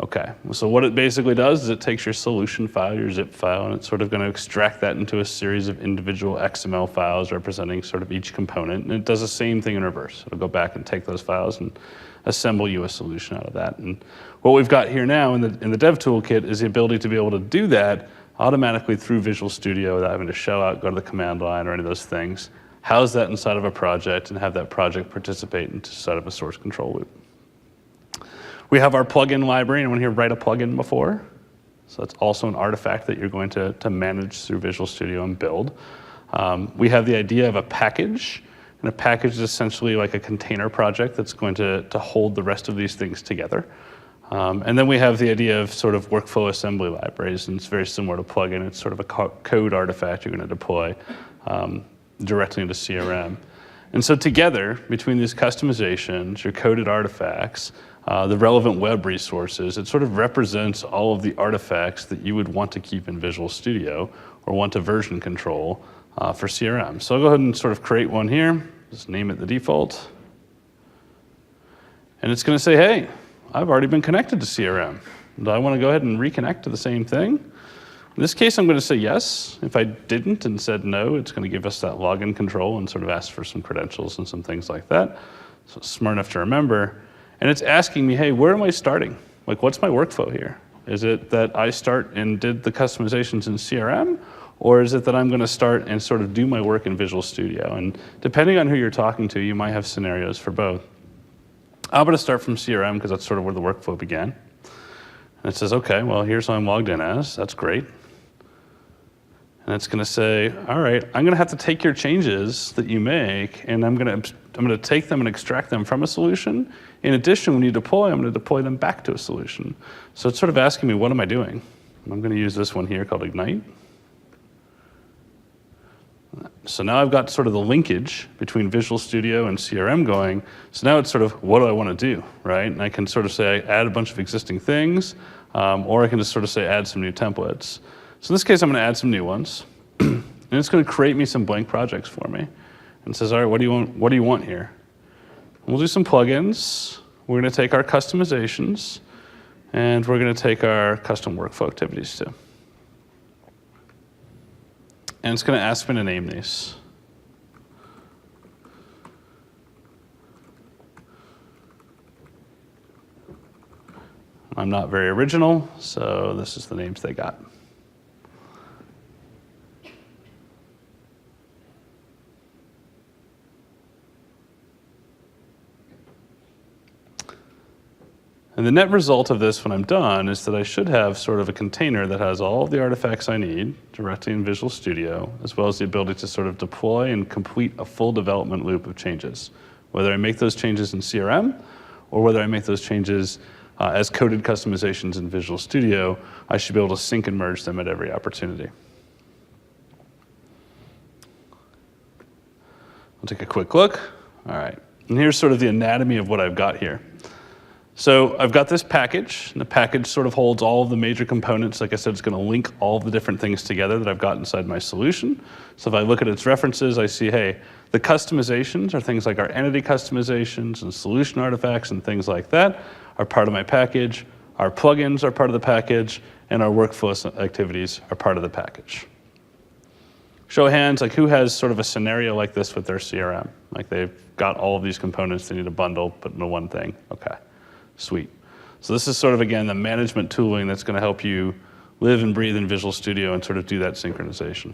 Okay, so what it basically does is it takes your solution file, your zip file, and it's sort of going to extract that into a series of individual XML files representing sort of each component, and it does the same thing in reverse. It'll go back and take those files and assemble you a solution out of that. And what we've got here now in the dev toolkit is the ability to be able to do that automatically through Visual Studio without having to shell out, go to the command line or any of those things, house that inside of a project, and have that project participate inside of a source control loop. We have our plugin library. Anyone here write a plugin before? So that's also an artifact that you're going to manage through Visual Studio and build. We have the idea of a package, and a package is essentially like a container project that's going to hold the rest of these things together. And then we have the idea of sort of workflow assembly libraries, and it's very similar to plugin. It's sort of a code artifact you're going to deploy directly into CRM. And so together, between these customizations, your coded artifacts, the relevant web resources, it sort of represents all of the artifacts that you would want to keep in Visual Studio or want to version control for CRM. So I'll go ahead and sort of create one here, just name it the default. And it's going to say, hey, I've already been connected to CRM. Do I want to go ahead and reconnect to the same thing? In this case, I'm going to say yes. If I didn't and said no, it's going to give us that login control and sort of ask for some credentials and some things like that. So it's smart enough to remember. And it's asking me, hey, where am I starting? Like, what's my workflow here? Is it that I start and did the customizations in CRM? Or is it that I'm going to start and sort of do my work in Visual Studio? And depending on who you're talking to, you might have scenarios for both. I'm going to start from CRM because that's sort of where the workflow began. And it says, okay, well, here's who I'm logged in as. That's great. And it's going to say, all right, I'm going to have to take your changes that you make, and I'm going to take them and extract them from a solution. In addition, when you deploy, I'm going to deploy them back to a solution. So it's sort of asking me, what am I doing? I'm going to use this one here called Ignite. So now I've got sort of the linkage between Visual Studio and CRM going. So now it's sort of, what do I want to do, right? And I can sort of say, add a bunch of existing things, or I can just sort of say, add some new templates. So in this case, I'm going to add some new ones. And it's going to create me some blank projects for me. And it says, all right, what do you want here? And we'll do some plugins. We're going to take our customizations, and we're going to take our custom workflow activities too. And it's going to ask me to name these. I'm not very original, so this is the names they got. And the net result of this when I'm done is that I should have sort of a container that has all of the artifacts I need directly in Visual Studio, as well as the ability to sort of deploy and complete a full development loop of changes. Whether I make those changes in CRM or whether I make those changes as coded customizations in Visual Studio, I should be able to sync and merge them at every opportunity. I'll take a quick look. All right, and here's sort of the anatomy of what I've got here. So I've got this package, and the package sort of holds all of the major components. Like I said, it's going to link all of the different things together that I've got inside my solution. So if I look at its references, I see, hey, the customizations are things like our entity customizations and solution artifacts and things like that are part of my package. Our plugins are part of the package, and our workflow activities are part of the package. Show of hands, like who has sort of a scenario like this with their CRM? Like they've got all of these components they need to bundle, put into one thing. Okay. Sweet. So this is sort of, again, the management tooling that's going to help you live and breathe in Visual Studio and sort of do that synchronization.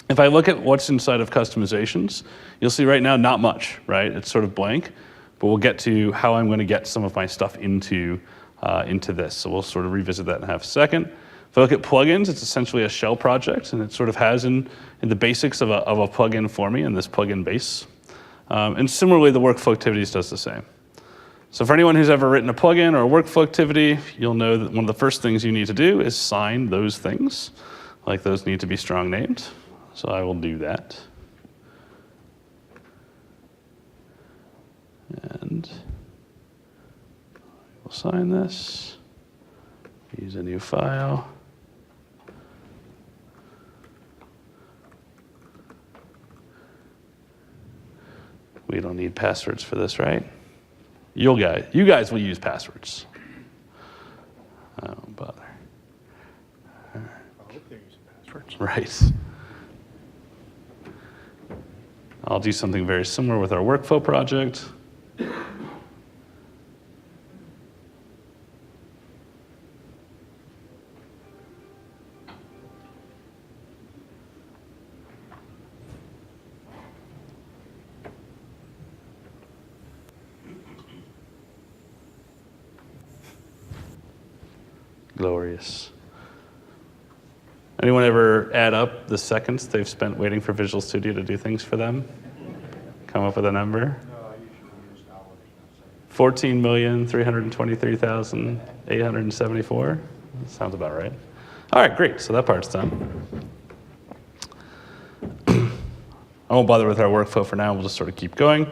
If I look at what's inside of customizations, you'll see right now not much, right? It's sort of blank, but we'll get to how I'm going to get some of my stuff into this. So we'll sort of revisit that in half a second. If I look at plugins, it's essentially a shell project, and it sort of has in the basics of a plugin for me in this plugin base. And similarly, the workflow activities does the same. So for anyone who's ever written a plugin or a workflow activity, you'll know that one of the first things you need to do is sign those things. Like those need to be strong named. So I will do that. And we'll sign this. Use a new file. We don't need passwords for this, right? You guys will use passwords. right? I'll do something very similar with our workflow project. Glorious. Anyone ever add up the seconds they've spent waiting for Visual Studio to do things for them? Come up with a number? 14,323,874? Sounds about right. All right, great. So that part's done. I won't bother with our workflow for now. We'll just sort of keep going.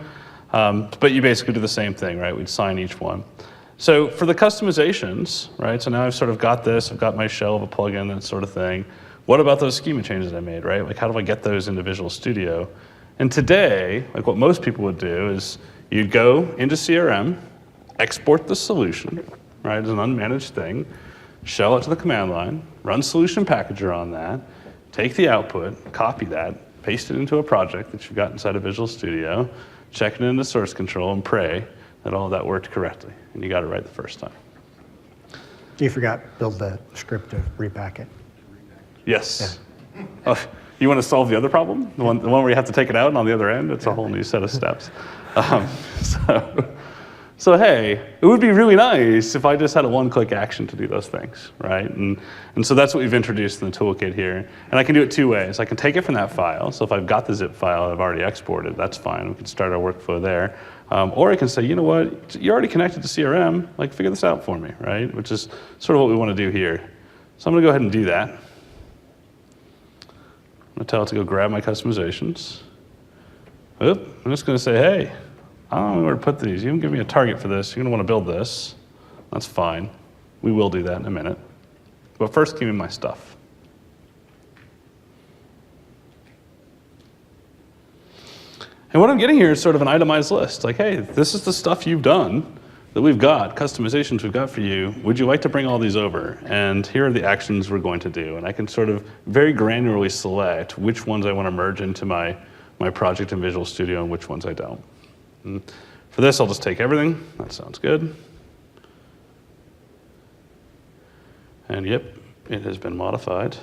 But you basically do the same thing, right? We'd sign each one. So for the customizations, right? So now I've sort of got this. I've got my shell of a plugin, that sort of thing. What about those schema changes I made, right? Like, how do I get those into Visual Studio? And today, like what most people would do is you'd go into CRM, export the solution, right, as an unmanaged thing, shell it to the command line, run solution packager on that, take the output, copy that, paste it into a project that you've got inside of Visual Studio, check it into source control, and pray that all of that worked correctly, and you got it right the first time. You forgot build the script to repack it. Yes. Yeah. Oh, you want to solve the other problem? The one where you have to take it out, and on the other end, it's a whole new set of steps. So hey, it would be really nice if I just had a one-click action to do those things, right? And so that's what we've introduced in the toolkit here. And I can do it two ways. I can take it from that file. So if I've got the zip file I've already exported, that's fine. We can start our workflow there. Or I can say, you know what, you're already connected to CRM, like figure this out for me, right? Which is sort of what we want to do here. So I'm going to go ahead and do that. I'm going to tell it to go grab my customizations. I'm just going to say, hey, I don't know where to put these. You can give me a target for this. You're going to want to build this. That's fine. We will do that in a minute. But first, give me my stuff. And what I'm getting here is sort of an itemized list. Like, hey, this is the stuff you've done that we've got, customizations we've got for you. Would you like to bring all these over? And here are the actions we're going to do. And I can sort of very granularly select which ones I want to merge into my project in Visual Studio and which ones I don't. And for this, I'll just take everything. That sounds good. And yep, it has been modified.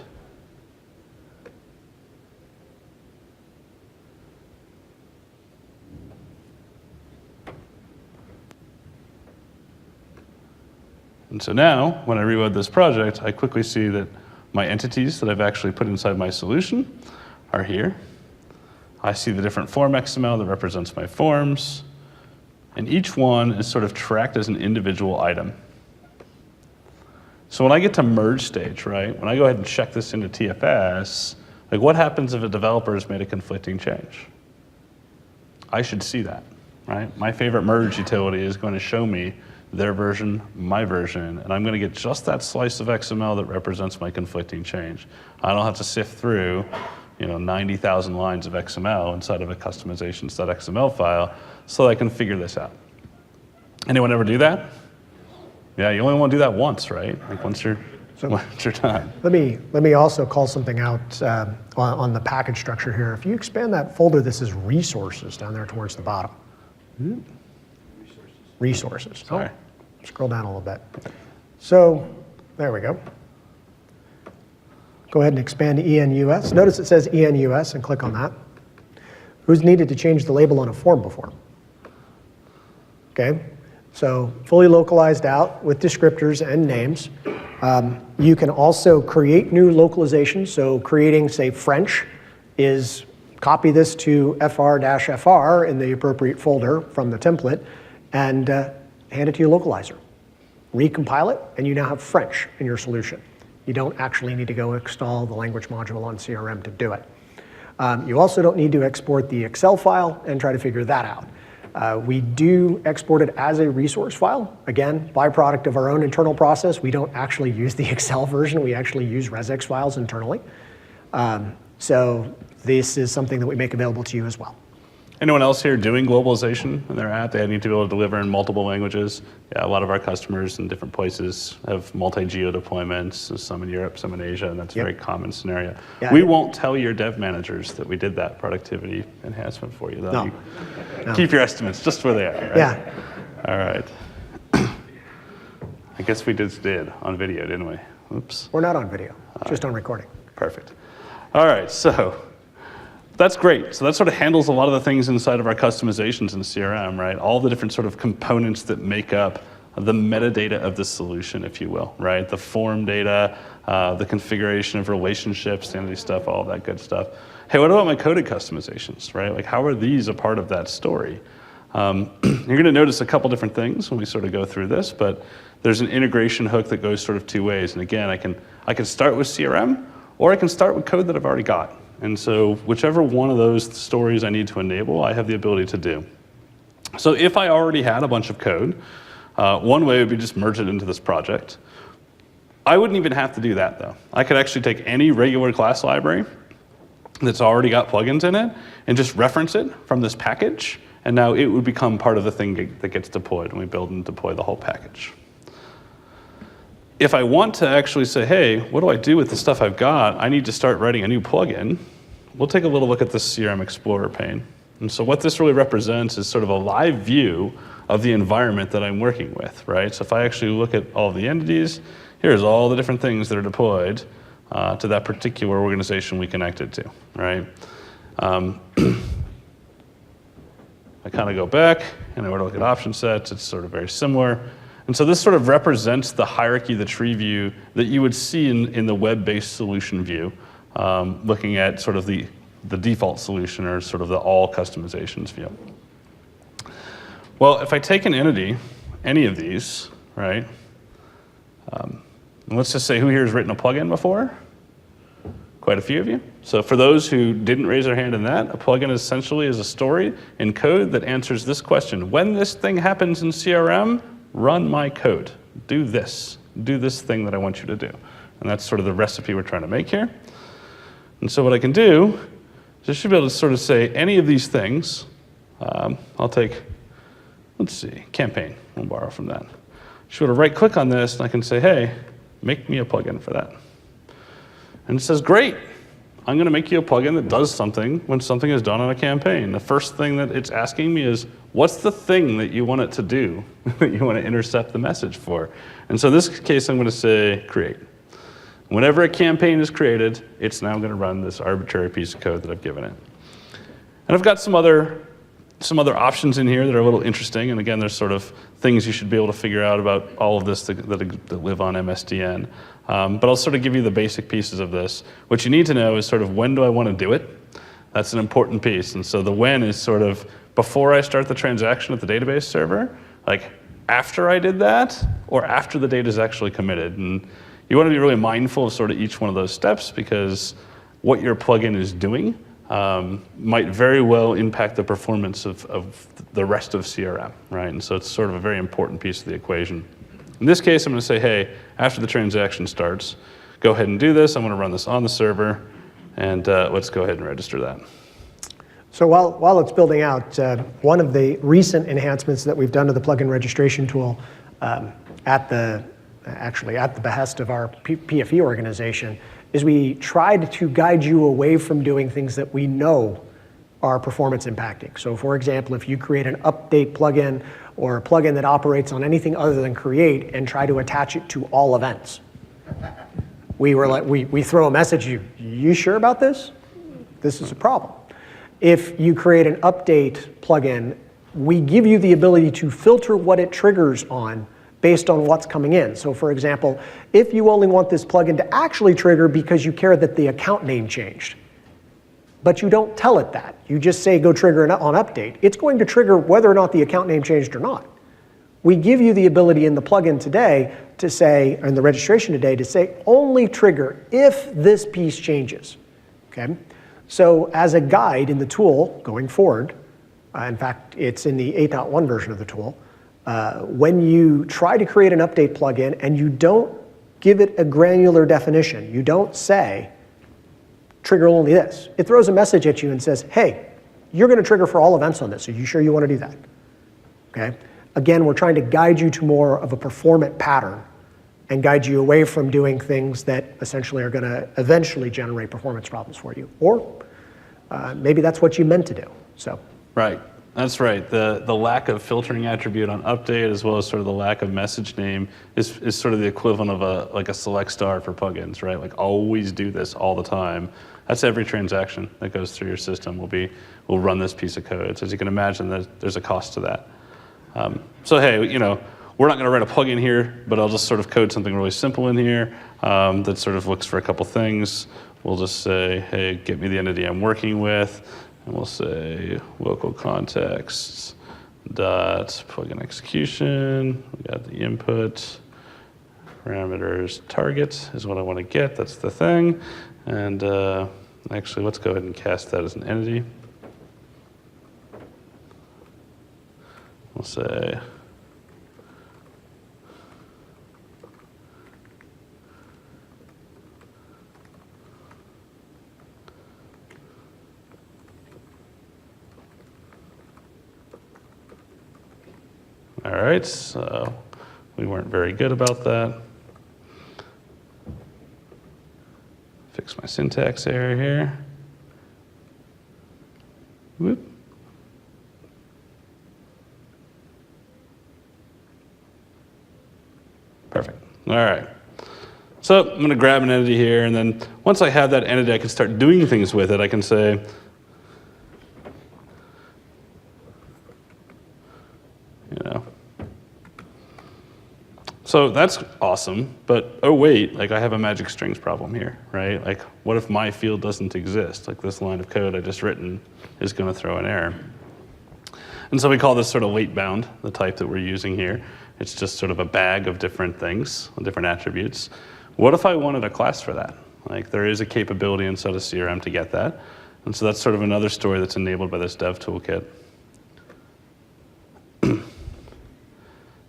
And so now, when I reload this project, I quickly see that my entities that I've actually put inside my solution are here. I see the different form XML that represents my forms, and each one is sort of tracked as an individual item. So when I get to merge stage, right, when I go ahead and check this into TFS, like what happens if a developer has made a conflicting change? I should see that, right? My favorite merge utility is going to show me their version, my version, and I'm going to get just that slice of XML that represents my conflicting change. I don't have to sift through 90,000 lines of XML inside of a customizations.xml file so I can figure this out. Anyone ever do that? Yeah, you only want to do that once, right? Like once you're done. Let me also call something out on the package structure here. If you expand that folder, this is resources down there towards the bottom. Resources. Sorry. Oh, scroll down a little bit. So there we go. Go ahead and expand to ENUS. Notice it says ENUS and click on that. Who's needed to change the label on a form before? Okay, so fully localized out with descriptors and names. You can also create new localizations. So creating, say, French is copy this to fr-fr in the appropriate folder from the template and hand it to your localizer. Recompile it, and you now have French in your solution. You don't actually need to go install the language module on CRM to do it. You also don't need to export the Excel file and try to figure that out. We do export it as a resource file. Again, byproduct of our own internal process. We don't actually use the Excel version. We actually use resx files internally. So this is something that we make available to you as well. Anyone else here doing globalization in their app? They need to be able to deliver in multiple languages. Yeah, a lot of our customers in different places have multi-geo deployments, some in Europe, some in Asia, and that's a very common scenario. Yeah, We won't tell your dev managers that we did that productivity enhancement for you, though. No. You keep your estimates just where they are, right? Yeah. All right. I guess we just did on video, didn't we? Oops. We're not on video, just on recording. Perfect. All right, so that's great. So that sort of handles a lot of the things inside of our customizations in CRM, right? All the different sort of components that make up the metadata of the solution, if you will, right? The form data, the configuration of relationships, the entity stuff, all that good stuff. Hey, what about my coded customizations, right? Like, how are these a part of that story? You're going to notice a couple different things when we sort of go through this, but there's an integration hook that goes sort of two ways. And again, I can start with CRM, or I can start with code that I've already got. And so whichever one of those stories I need to enable, I have the ability to do. So if I already had a bunch of code, one way would be just merge it into this project. I wouldn't even have to do that, though. I could actually take any regular class library that's already got plugins in it and just reference it from this package, and now it would become part of the thing that gets deployed, and we build and deploy the whole package. If I want to actually say, hey, what do I do with the stuff I've got? I need to start writing a new plugin. We'll take a little look at this CRM Explorer pane. And so what this really represents is sort of a live view of the environment that I'm working with, right? So if I actually look at all the entities, here's all the different things that are deployed to that particular organization we connected to, right? I kind of go back and I were to look at option sets, it's sort of very similar. And so this sort of represents the hierarchy, the tree view that you would see in the web-based solution view, looking at sort of the default solution or sort of the all customizations view. Well, if I take an entity, any of these, right? Let's just say who here has written a plugin before? Quite a few of you. So for those who didn't raise their hand in that, a plugin essentially is a story in code that answers this question. When this thing happens in CRM, run my code. Do this thing that I want you to do. And that's sort of the recipe we're trying to make here. And so what I can do is I should be able to sort of say any of these things. I'll take, let's see, campaign. We'll borrow from that. I should be able to right click on this and I can say, hey, make me a plugin for that. And it says, great. I'm going to make you a plugin that does something when something is done on a campaign. The first thing that it's asking me is, what's the thing that you want it to do, that you want to intercept the message for? And so in this case, I'm going to say create. Whenever a campaign is created, it's now going to run this arbitrary piece of code that I've given it. And I've got some other options in here that are a little interesting. And again, there's sort of things you should be able to figure out about all of this that live on MSDN. But I'll sort of give you the basic pieces of this. What you need to know is sort of when do I want to do it? That's an important piece. And so the when is sort of before I start the transaction at the database server, like after I did that, or after the data is actually committed. And you want to be really mindful of sort of each one of those steps because what your plugin is doing might very well impact the performance of the rest of CRM, right? And so it's sort of a very important piece of the equation. In this case, I'm going to say, hey, after the transaction starts, go ahead and do this. I'm going to run this on the server, and let's go ahead and register that. So while it's building out, one of the recent enhancements that we've done to the plugin registration tool at the behest of our PFE organization is we tried to guide you away from doing things that we know are performance impacting. So for example, if you create an update plugin or a plugin that operates on anything other than create and try to attach it to all events, we throw a message, you sure about this? This is a problem. If you create an update plugin, we give you the ability to filter what it triggers on based on what's coming in. So for example, if you only want this plugin to actually trigger because you care that the account name changed, but you don't tell it that, you just say go trigger on update, it's going to trigger whether or not the account name changed or not. We give you the ability in the plugin today to say, or in the registration today, to say only trigger if this piece changes, okay? So as a guide in the tool going forward, in fact, it's in the 8.1 version of the tool, when you try to create an update plugin and you don't give it a granular definition, you don't say, trigger only this. It throws a message at you and says, hey, you're going to trigger for all events on this. Are you sure you want to do that? Okay. Again, we're trying to guide you to more of a performant pattern and guide you away from doing things that essentially are going to eventually generate performance problems for you. Or maybe that's what you meant to do. So. Right. That's right. The lack of filtering attribute on update, as well as sort of the lack of message name, is sort of the equivalent of a select star for plugins, right? Like always do this all the time. That's every transaction that goes through your system will run this piece of code. So as you can imagine, there's a cost to that. So hey, we're not going to write a plugin here, but I'll just sort of code something really simple in here that sort of looks for a couple things. We'll just say, hey, get me the entity I'm working with. And we'll say local context dot plugin execution. We got the input parameters target is what I want to get. That's the thing. And actually, let's go ahead and cast that as an entity. We'll say all right, so we weren't very good about that. Fix my syntax error here. Whoop. Perfect. All right. So I'm going to grab an entity here, and then once I have that entity, I can start doing things with it. I can say, so that's awesome, but oh wait, like I have a magic strings problem here, right? Like what if my field doesn't exist? Like this line of code I just written is going to throw an error. And so we call this sort of weight bound, the type that we're using here. It's just sort of a bag of different things, different attributes. What if I wanted a class for that? Like there is a capability inside of CRM to get that. And so that's sort of another story that's enabled by this dev toolkit.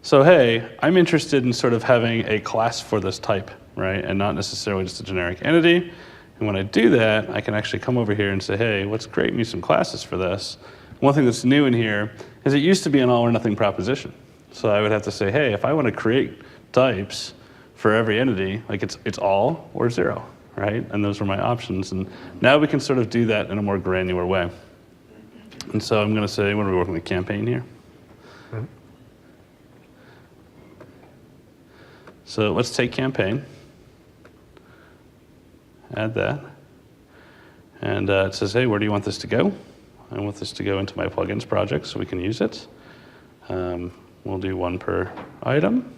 So hey, I'm interested in sort of having a class for this type, right? And not necessarily just a generic entity. And when I do that, I can actually come over here and say, hey, let's create me some classes for this. One thing that's new in here is it used to be an all or nothing proposition. So I would have to say, hey, if I want to create types for every entity, like it's all or zero, right? And those were my options. And now we can sort of do that in a more granular way. And so I'm going to say, what are we working with, campaign here? Mm-hmm. So let's take campaign, add that, and it says, hey, where do you want this to go? I want this to go into my plugins project so we can use it. We'll do one per item.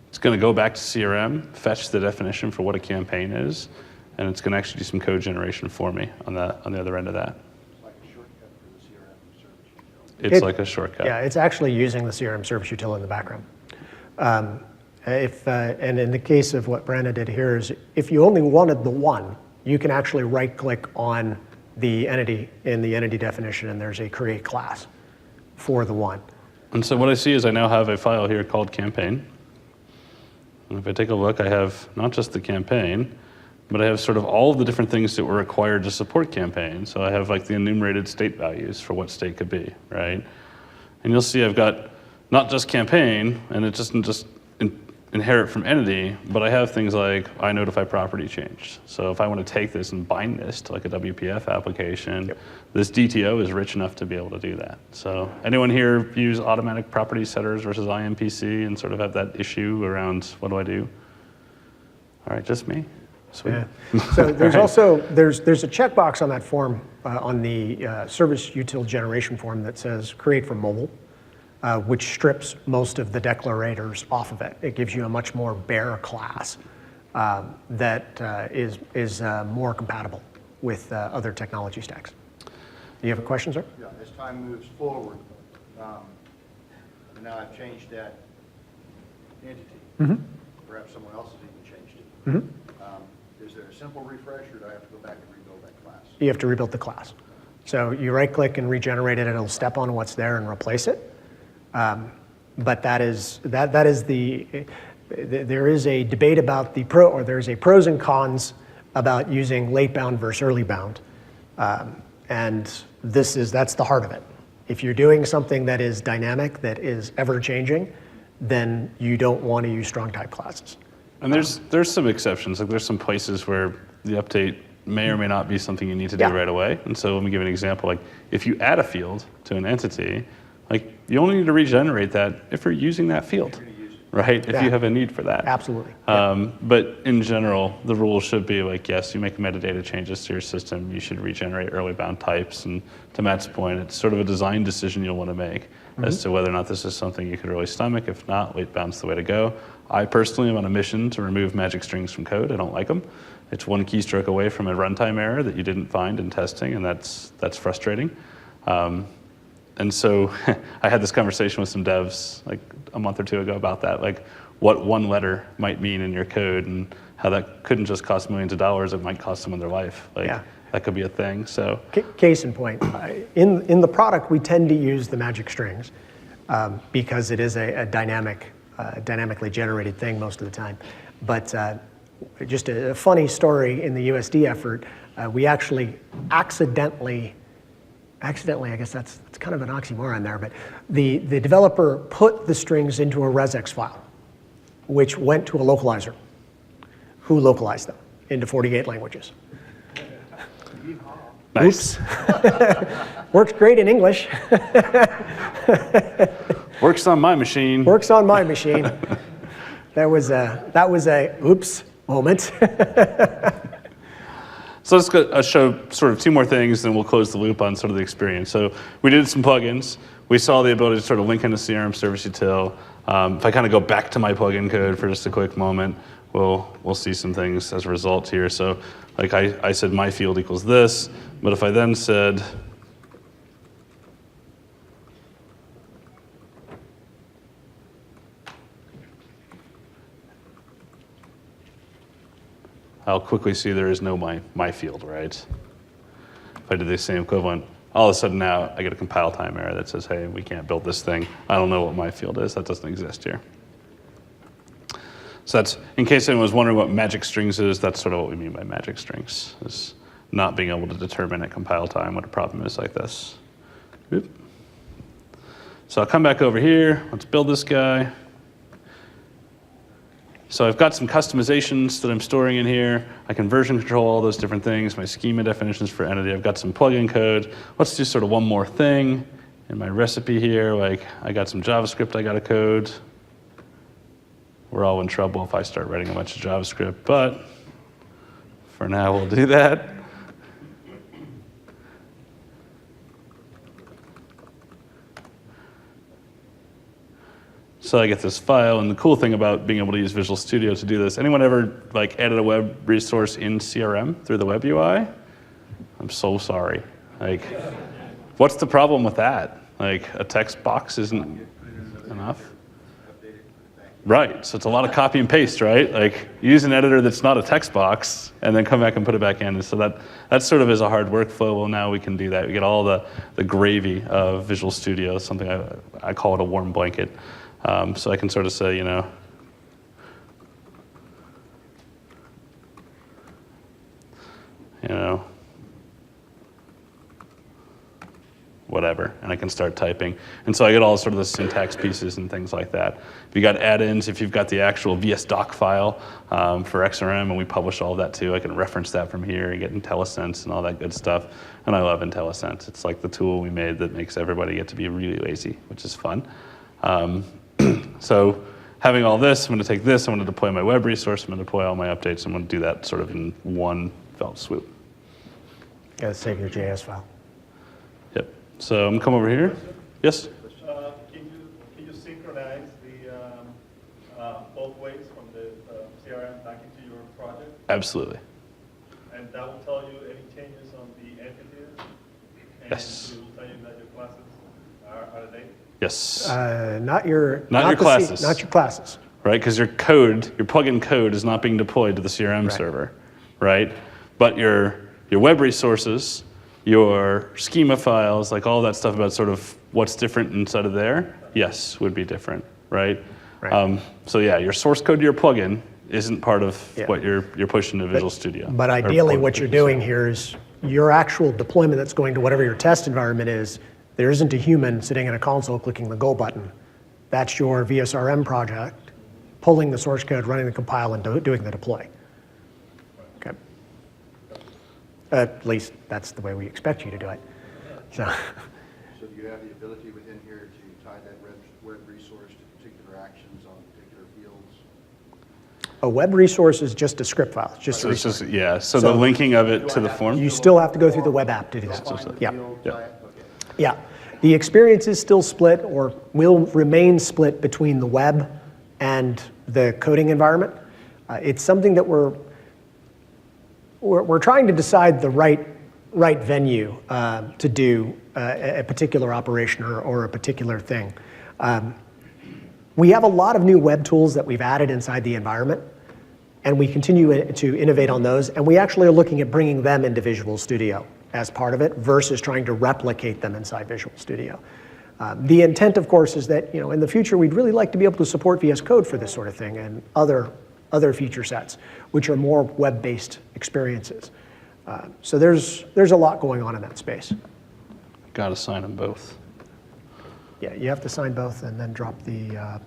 It's going to go back to CRM, fetch the definition for what a campaign is, and it's going to actually do some code generation for me on the other end of that. It's like a shortcut. Yeah, it's actually using the CRM service utility in the background. And in the case of what Brandon did here is, if you only wanted the one, you can actually right-click on the entity in the entity definition, and there's a create class for the one. And so what I see is I now have a file here called campaign. And if I take a look, I have not just the campaign, but I have sort of all of the different things that were required to support campaign. So I have like the enumerated state values for what state could be, right? And you'll see I've got not just campaign, and it doesn't just inherit from entity, but I have things like I notify property changed. So if I want to take this and bind this to like a WPF application, yep, this DTO is rich enough to be able to do that. So anyone here use automatic property setters versus IMPC and sort of have that issue around what do I do? All right, just me. Sweet. Yeah. So there's also, there's a checkbox on that form, on the service util generation form that says create for mobile, which strips most of the declarators off of it. It gives you a much more bare class that is more compatible with other technology stacks. Do you have a question, sir? Yeah, as time moves forward, now I've changed that entity. Mm-hmm. Perhaps someone else has even changed it. Mm-hmm. Is there a simple refresh, or do I have to go back and rebuild that class? You have to rebuild the class. So you right-click and regenerate it, and it'll step on what's there and replace it. But that is the there is a debate about there's a pros and cons about using late bound versus early bound. And that's the heart of it. If you're doing something that is dynamic, that is ever changing, then you don't want to use strong type classes. And there's some exceptions. Like there's some places where the update may or may not be something you need to do right away. And so let me give an example. Like if you add a field to an entity, like you only need to regenerate that if you're using that field, right? If you have a need for that. Absolutely. But in general, the rule should be like, yes, you make metadata changes to your system, you should regenerate early bound types. And to Matt's point, it's sort of a design decision you'll want to make as to whether or not this is something you could really stomach. If not, late bound's the way to go. I personally am on a mission to remove magic strings from code. I don't like them. It's one keystroke away from a runtime error that you didn't find in testing, and that's frustrating. And so I had this conversation with some devs like a month or two ago about that, like what one letter might mean in your code and how that couldn't just cost millions of dollars, it might cost someone their life. Like that could be a thing, so. Case in point, in the product, we tend to use the magic strings because it is a dynamically generated thing most of the time. But just a funny story in the USD effort, we actually accidentally, I guess that's kind of an oxymoron there, but the developer put the strings into a regex file, which went to a localizer, who localized them into 48 languages. Nice. Oops. Works great in English. Works on my machine. Works on my machine. That was a oops moment. So let's show sort of two more things, and we'll close the loop on sort of the experience. So we did some plugins. We saw the ability to sort of link into CRM service util. If I kind of go back to my plugin code for just a quick moment, we'll see some things as a result here. So like I said my field equals this, but if I then said, I'll quickly see there is no my field, right? If I did the same equivalent, all of a sudden now I get a compile time error that says, hey, we can't build this thing. I don't know what my field is. That doesn't exist here. So that's, in case anyone was wondering what magic strings is, that's sort of what we mean by magic strings, is not being able to determine at compile time what a problem is like this. Oop. So I'll come back over here. Let's build this guy. So I've got some customizations that I'm storing in here. I can version control all those different things, my schema definitions for entity. I've got some plugin code. Let's do sort of one more thing in my recipe here. Like I got some JavaScript I got to code. We're all in trouble if I start writing a bunch of JavaScript, but for now we'll do that. So I get this file, and the cool thing about being able to use Visual Studio to do this, anyone ever like added a web resource in CRM through the web UI? I'm so sorry. Like, what's the problem with that? Like, a text box isn't enough? Right, so it's a lot of copy and paste, right? Like, use an editor that's not a text box, and then come back and put it back in. And so that sort of is a hard workflow. Well, now we can do that. We get all the gravy of Visual Studio, something I call it a warm blanket. So I can sort of say, whatever, and I can start typing. And so I get all sort of the syntax pieces and things like that. If you got add-ins, if you've got the actual VS-Doc file for XRM, and we publish all of that too, I can reference that from here and get IntelliSense and all that good stuff. And I love IntelliSense. It's like the tool we made that makes everybody get to be really lazy, which is fun. So having all this, I'm going to take this, I'm going to deploy my web resource, I'm going to deploy all my updates, I'm going to do that sort of in one fell swoop. Got to save your JS file. Yep. So I'm going to come over here. Yes? Can you synchronize the both ways from the CRM back into your project? Absolutely. And that will tell you any changes on the entities? And Yes. it will tell you that your classes are out of date? Yes. Not your classes. Not your classes. Right? Because your code, your plugin code is not being deployed to the CRM server, right? But your web resources, your schema files, like all that stuff about sort of what's different inside of there, yes, would be different, right? Right. So yeah, your source code to your plugin isn't part of Yeah. what you're pushing to Visual Studio. But or ideally, part what of you're Visual doing here is your actual deployment that's going to whatever your test environment is, there isn't a human sitting in a console clicking the go button. That's your VSRM project, pulling the source code, running the compile, and doing the deploy. Okay. At least that's the way we expect you to do it. So, So do you have the ability within here to tie that web resource to particular actions on particular fields? a web resource is just a script file. It's just a So it's resource. just, yeah, so the linking of it to the form. You still have to go through the web app to do that. Define the Yeah. field, Yeah. tie it? Okay. Yeah, the experience is still split or will remain split between the web and the coding environment. It's something that we're trying to decide the right venue to do a particular operation or a particular thing. We have a lot of new web tools that we've added inside the environment, and we continue to innovate on those, and we actually are looking at bringing them into Visual Studio as part of it versus trying to replicate them inside Visual Studio. The intent, of course, is that in the future we'd really like to be able to support VS Code for this sort of thing and other feature sets, which are more web-based experiences. So there's a lot going on in that space. Got to sign them both. Yeah, you have to sign both and then drop the.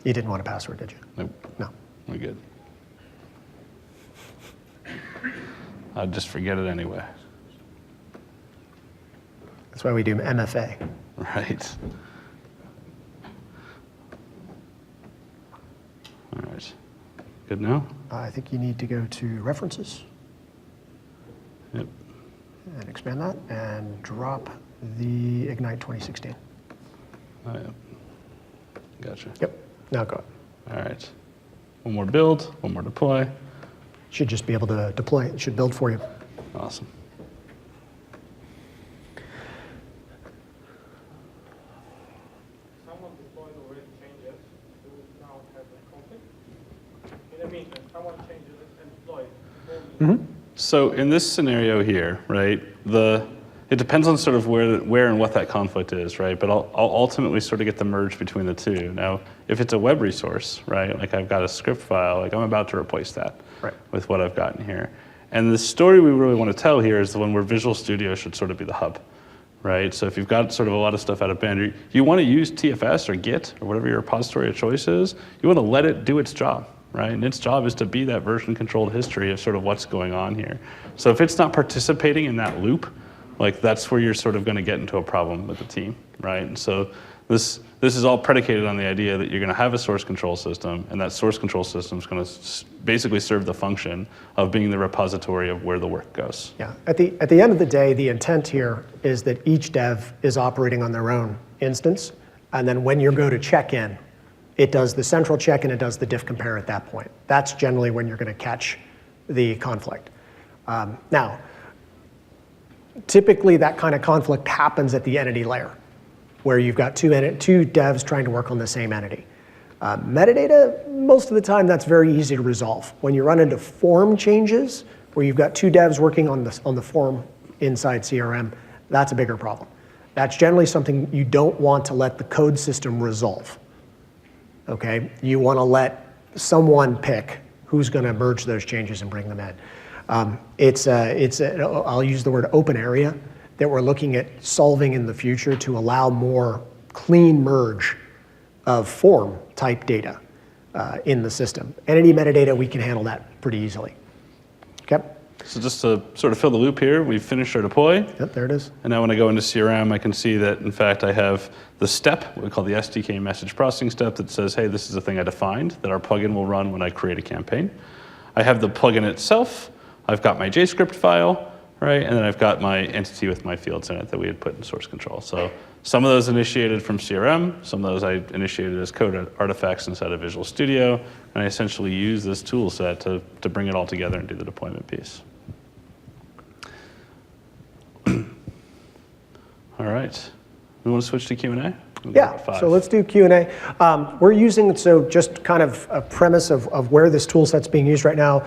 You didn't want a password, did you? Nope, No. we're good. I'd just forget it anyway. That's why we do MFA. Right. All right. Good now? I think you need to go to References Yep. and expand that and drop the Ignite 2016. Oh, yeah. Gotcha. Yep, now go. All right. One more build, one more deploy. Should just be able to deploy. It should build for you. Awesome. Someone deployed already changes to now have a conflict. In the meantime, someone changes it and deploys. So in this scenario here, right, it depends on sort of where and what that conflict is, right? But I'll ultimately sort of get the merge between the two. Now, if it's a web resource, right, like I've got a script file, like I'm about to replace that with what I've got in here. And the story we really want to tell here is the one where Visual Studio should sort of be the hub, right? So if you've got sort of a lot of stuff out of band, you want to use TFS or Git or whatever your repository of choice is, you want to let it do its job, right? And its job is to be that version-controlled history of sort of what's going on here. So if it's not participating in that loop, like that's where you're sort of going to get into a problem with the team, right? And so this is all predicated on the idea that you're going to have a source control system, and that source control system is going to basically serve the function of being the repository of where the work goes. Yeah, at the end of the day, the intent here is that each dev is operating on their own instance, and then when you go to check in, it does the central check and it does the diff compare at that point. That's generally when you're going to catch the conflict. Now, typically that kind of conflict happens at the entity layer, where you've got two devs trying to work on the same entity. Metadata, most of the time that's very easy to resolve. When you run into form changes, where you've got two devs working on the form inside CRM, that's a bigger problem. That's generally something you don't want to let the code system resolve. Okay, you want to let someone pick who's going to merge those changes and bring them in. I'll use the word open area that we're looking at solving in the future to allow more clean merge of form type data in the system. Entity metadata, we can handle that pretty easily. Okay. So just to sort of fill the loop here, we've finished our deploy. Yep, there it is. And now when I go into CRM, I can see that, in fact, I have the step, what we call the SDK message processing step, that says, hey, this is a thing I defined that our plugin will run when I create a campaign. I have the plugin itself. I've got my JScript file, right? And then I've got my entity with my fields in it that we had put in source control. So some of those initiated from CRM, some of those I initiated as code artifacts inside of Visual Studio, and I essentially use this tool set to bring it all together and do the deployment piece. All right. We want to switch to Q&A? Yeah, so let's do Q&A. We're using, so just kind of a premise of where this tool set's being used right now,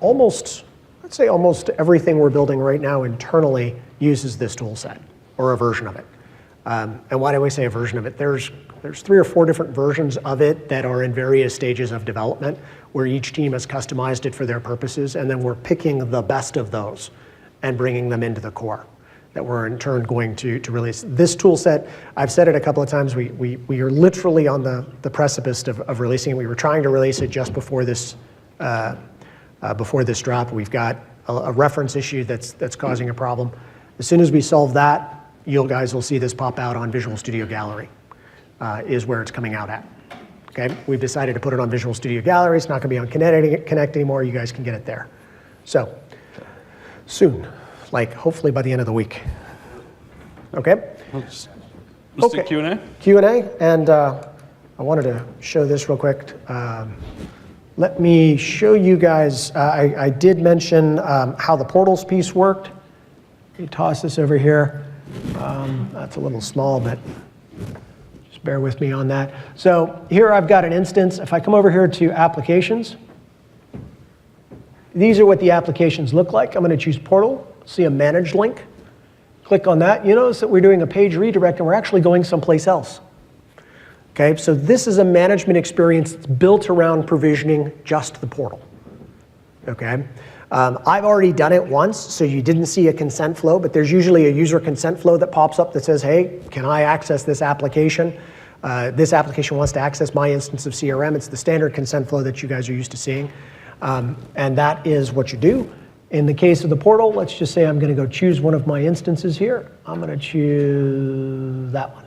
almost, I'd say almost everything we're building right now internally uses this tool set or a version of it. And why do we say a version of it? There's 3 or 4 different versions of it that are in various stages of development where each team has customized it for their purposes, and then we're picking the best of those and bringing them into the core that we're in turn going to release. This tool set, I've said it a couple of times, we are literally on the precipice of releasing it. We were trying to release it just before this drop. We've got a reference issue that's causing a problem. As soon as we solve that, you guys will see this pop out on Visual Studio Gallery, is where it's coming out at. Okay, we've decided to put it on Visual Studio Gallery. It's not going to be on Connect anymore. You guys can get it there. So, soon, like hopefully by the end of the week. Okay? Let's Okay. do Q&A. Q&A, and I wanted to show this real quick. Let me show you guys, I did mention how the portals piece worked. Let me toss this over here. That's a little small, but just bear with me on that. So here I've got an instance. If I come over here to applications, these are what the applications look like. I'm going to choose portal, see a managed link. Click on that. You notice that we're doing a page redirect and we're actually going someplace else. Okay, so this is a management experience that's built around provisioning just the portal. Okay, I've already done it once, so you didn't see a consent flow, but there's usually a user consent flow that pops up that says, hey, can I access this application? This application wants to access my instance of CRM. It's the standard consent flow that you guys are used to seeing. And that is what you do. In the case of the portal, let's just say I'm going to go choose one of my instances here. I'm going to choose that one.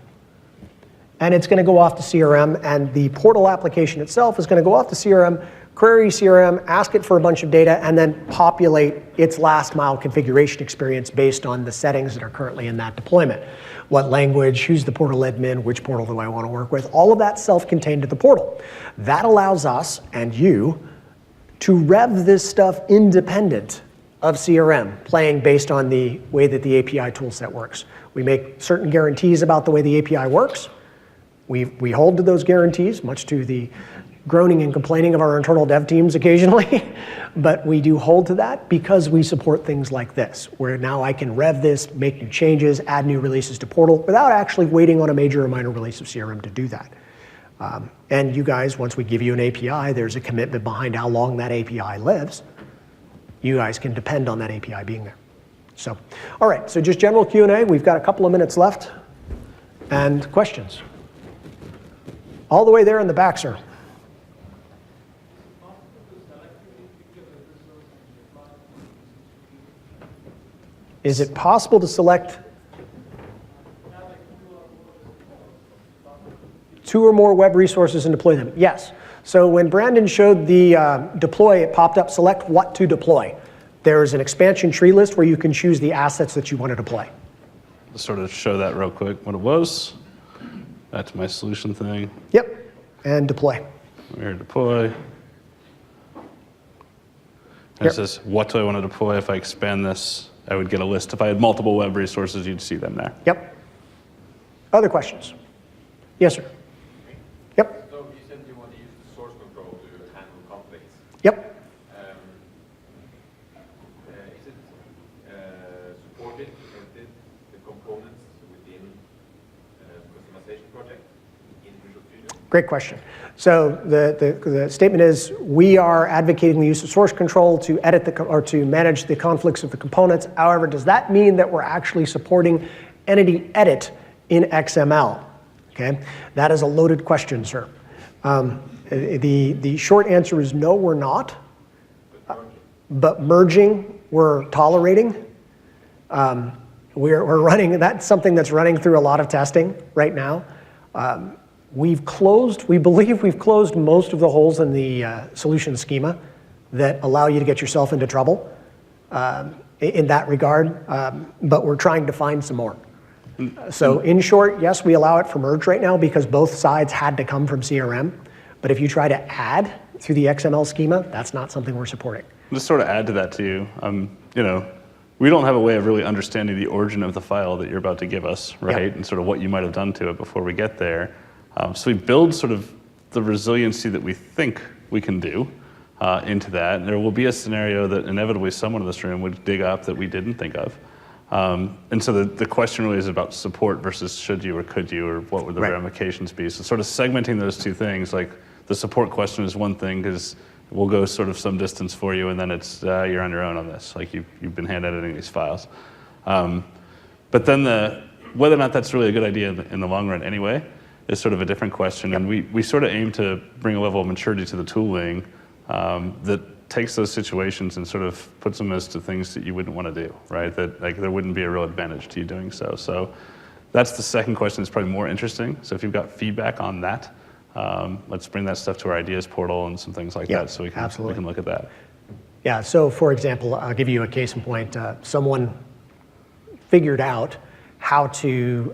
And it's going to go off to CRM, and the portal application itself is going to go off to CRM, query CRM, ask it for a bunch of data, and then populate its last mile configuration experience based on the settings that are currently in that deployment. What language, who's the portal admin, which portal do I want to work with? All of that self-contained at the portal. That allows us and you to rev this stuff independent of CRM, playing based on the way that the API toolset works. We make certain guarantees about the way the API works. We hold to those guarantees, much to the groaning and complaining of our internal dev teams occasionally, but we do hold to that because we support things like this, where now I can rev this, make new changes, add new releases to portal without actually waiting on a major or minor release of CRM to do that. And you guys, once we give you an API, there's a commitment behind how long that API lives. You guys can depend on that API being there. So, all right, so just general Q&A. We've got a couple of minutes left. And questions? All the way there in the back, sir. Is it possible to select 2 or more web resources and deploy them? Yes. So when Brandon showed the deploy, it popped up, select what to deploy. There's an expansion tree list where you can choose the assets that you want to deploy. Let's sort of show that real quick, what it was. Back to my solution thing. Yep, and deploy. Where deploy. And Yep. It says, what do I want to deploy? If I expand this, I would get a list. If I had multiple web resources, you'd see them there. Yep. Other questions? Yes, sir. Yep. So you said you want to use the source control to handle conflicts. Yep. Is it supported, presented, the components within customization project in Visual Studio? Great question. So the statement is we are advocating the use of source control to edit or to manage the conflicts of the components. However, does that mean that we're actually supporting entity edit in XML? Okay, that is a loaded question, sir. The short answer is no, we're not. But merging, we're tolerating. We're running, that's something that's running through a lot of testing right now. We believe we've closed most of the holes in the solution schema that allow you to get yourself into trouble in that regard, but we're trying to find some more. So in short, yes, we allow it for merge right now because both sides had to come from CRM, but if you try to add through the XML schema, that's not something we're supporting. Just sort of add to that too. We don't have a way of really understanding the origin of the file that you're about to give us, right? Yep. And sort of what you might have done to it before we get there. So we build sort of the resiliency that we think we can do. into that. And there will be a scenario that inevitably someone in this room would dig up that we didn't think of. And so the question really is about support versus should you or could you, or what would the ramifications be. So sort of segmenting those two things, like the support question is one thing because we'll go sort of some distance for you, and then it's you're on your own on this. Like you've been hand editing these files. But then whether or not that's really a good idea in the long run anyway is sort of a different question. And we sort of aim to bring a level of maturity to the tooling that takes those situations and sort of puts them as to things that you wouldn't want to do, right? That like there wouldn't be a real advantage to you doing so. So that's the second question that's probably more interesting. So if you've got feedback on that, let's bring that stuff to our ideas portal and some things like that so we can look at that. Yeah, so for example, I'll give you a case in point. Someone figured out how to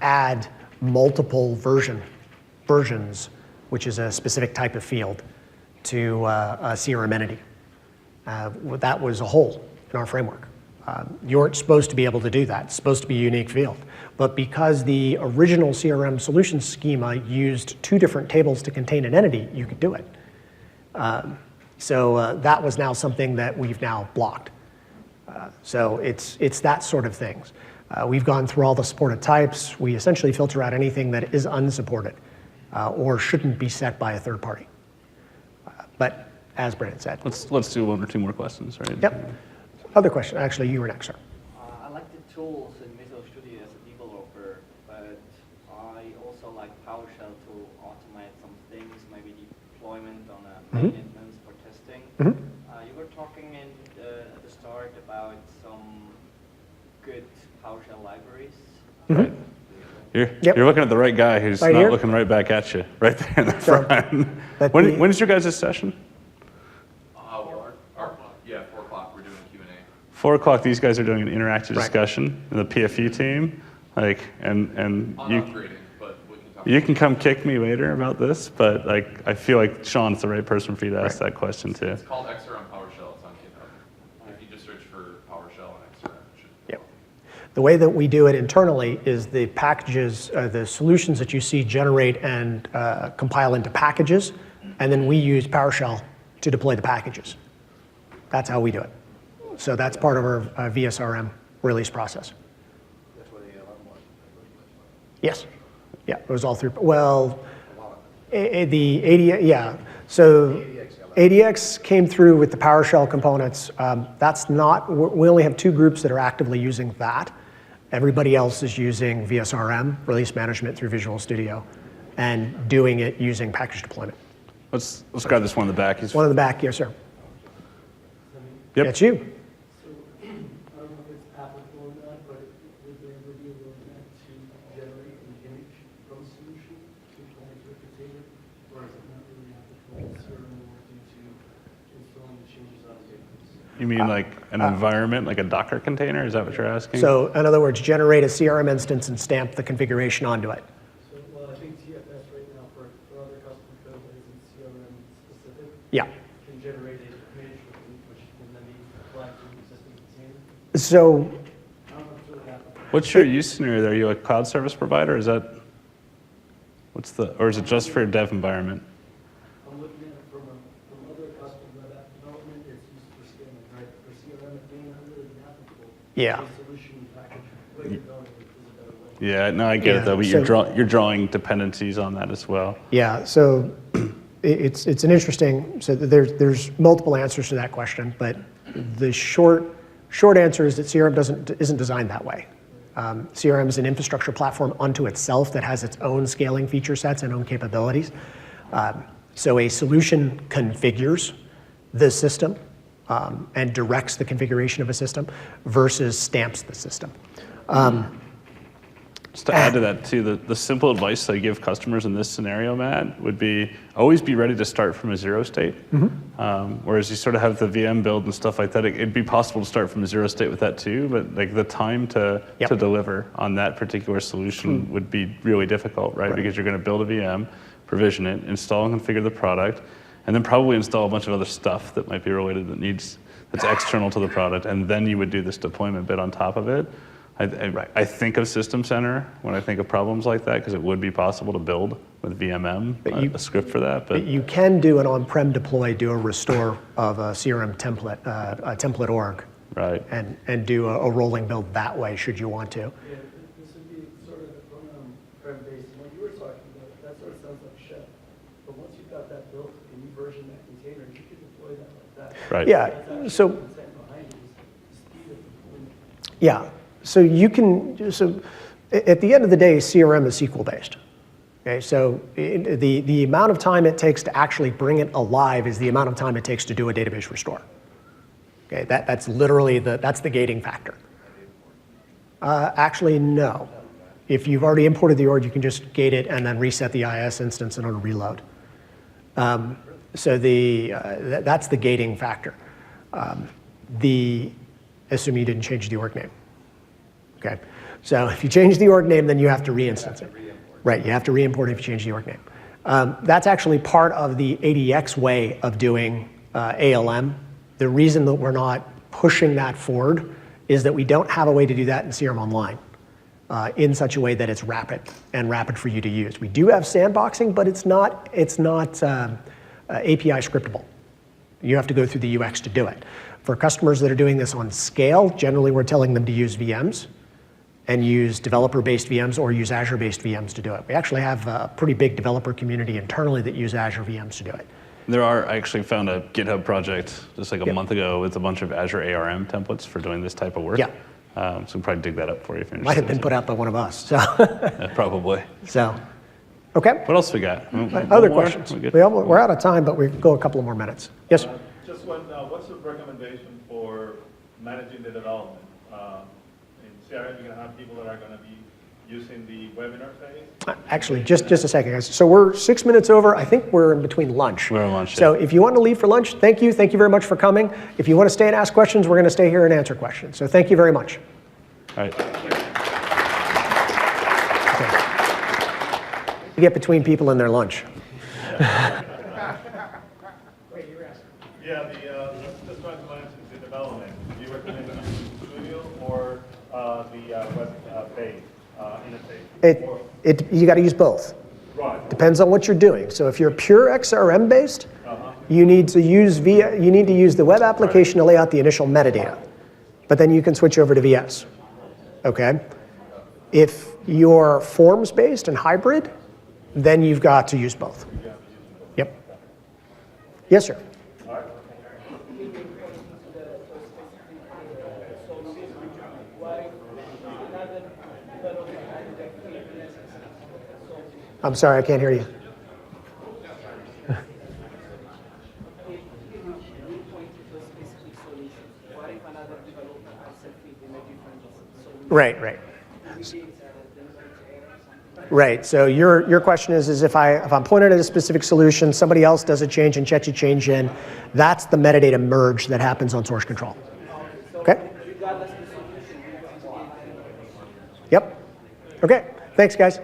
add multiple versions, which is a specific type of field, to a CRM entity. That was a hole in our framework. You weren't supposed to be able to do that. It's supposed to be a unique field. But because the original CRM solution schema used 2 different tables to contain an entity, you could do it. So that was now something that we've now blocked. So it's that sort of things. We've gone through all the supported types. We essentially filter out anything that is unsupported or shouldn't be set by a third party. But as Brandon said. Let's do 1 or 2 more questions, right? Yep. Other question. Actually, you were next, sir. I like the tools in Visual Studio as a developer, but I also like PowerShell to automate some things, maybe deployment on a main instance for testing. You were talking at the start about some good PowerShell libraries. Right. You're looking at the right guy who's not looking right back at you, right there in the front. When is your guys' session? 4 o'clock, we're doing Q&A. 4 o'clock, these guys are doing an interactive discussion in the PFE team. And you can come kick me later about this, but like I feel like Sean's the right person for you to ask that question too. It's called XRM PowerShell. It's on GitHub. If you just search for PowerShell and XRM, it should. Yep. The way that we do it internally is the packages, the solutions that you see generate and compile into packages, and then we use PowerShell to deploy the packages. That's how we do it. So that's part of our VSRM release process. That's what the 11 was. Yes. Yeah, it was all through. Well, the ADX, yeah. So ADX came through with the PowerShell components. That's not. We only have 2 groups that are actively using that. Everybody else is using VSRM, release management through Visual Studio, and doing it using package deployment. Let's grab this one in the back. One in the back, yes, sir. Yep. That's you. So, I don't know if it's applicable or not, but would there ever be a roadmap to generate an image from a solution to apply to a container? Or is it not really applicable to CRM or due to installing the changes on the database? You mean like an environment, like a Docker container? Is that what you're asking? So, in other words, generate a CRM instance and stamp the configuration onto it. So, well, I think TFS right now for other customer code that isn't CRM specific Yeah. can generate an image which can then be applied to an existing container. So, I don't know if it's really applicable. What's your use scenario? Are you a cloud service provider? Is that or is it just for your dev environment? I'm looking at it from other custom web app development, it's used for scaling, right? For CRM, it may not really be applicable. Yeah. The solution package, where you're going is a better way. Yeah, no, I get it though. But so- you're drawing dependencies on that as well. yeah, so it's an interesting, so there's multiple answers to that question, but the short answer is that CRM isn't designed that way. CRM is an infrastructure platform unto itself that has its own scaling feature sets and own capabilities. So a solution configures the system and directs the configuration of a system versus stamps the system. Just to add to that too, the simple advice I give customers in this scenario, Matt, would be always be ready to start from a 0 state. Whereas you sort of have the VM build and stuff like that, it'd be possible to start from a 0 state with that too, but like the time to deliver on that particular solution would be really difficult, right? Because you're going to build a VM, provision it, install and configure the product, and then probably install a bunch of other stuff that might be related that's external to the product, and then you would do this deployment bit on top of it. I think of System Center when I think of problems like that, because it would be possible to build with VMM a script for that. But You can do an on-prem deploy, do a restore of a CRM template, a template org, right. and do a rolling build that way, should you want to. Yeah, this would be sort of on-prem based. What you were talking about, that sort of sounds like Shell. But once you've got that built and you version that container, you can deploy that like that. Right. Yeah. That's actually So the intent behind it is speed of deployment. yeah. So you can. So at the end of the day, CRM is SQL based. Okay. So the amount of time it takes to actually bring it alive is the amount of time it takes to do a database restore. Okay. That's literally that's the gating factor. Actually, no. If you've already imported the org, you can just gate it and then reset the IIS instance and it'll reload. So that's the gating factor. Assume you didn't change the org name. Okay. So if you change the org name, then you have to re-instance it. Right. You have to re-import it if you change the org name. That's actually part of the ADX way of doing ALM. The reason that we're not pushing that forward is that we don't have a way to do that in CRM Online in such a way that it's rapid for you to use. We do have sandboxing, but it's not API scriptable. You have to go through the UX to do it. For customers that are doing this on scale, generally we're telling them to use VMs and use developer-based VMs or use Azure-based VMs to do it. We actually have a pretty big developer community internally that use Azure VMs to do it. I actually found a GitHub project just like a month ago with a bunch of Azure ARM templates for doing this type of work. Yeah. So we can probably dig that up for you if you're Might have interested. been put out by one of us. So, Yeah, probably. Okay. What else we got? One Other more? questions? We good? We're out of time, but we can go a couple more minutes. Yes? Just one, what's your recommendation for managing the development? In CRM, you're going to have people that are going to be using the webinar phase? Actually, just a second, guys. So we're 6 minutes over. I think we're in between lunch. We're on lunch, So yeah. if you want to leave for lunch, thank you. Thank you very much for coming. If you want to stay and ask questions, we're going to stay here and answer questions. So thank you very much. All right. You get between people and their lunch. Yeah, just trying to manage the development. Do you recommend Studio or the web page interface? You got to use both. Right. Depends on what you're doing. So if you're pure XRM based, you need to use the web application to lay out the initial metadata, but then you can switch over to VS. Okay. If you're forms based and hybrid, then you've got to use both. Yep. Yes, sir. I'm sorry, I can't hear you. Right. Right. So your question is if I'm pointed at a specific solution, somebody else does a change and checks a change in, that's the metadata merge that happens on source control. Okay? Yep. Okay. Thanks, guys.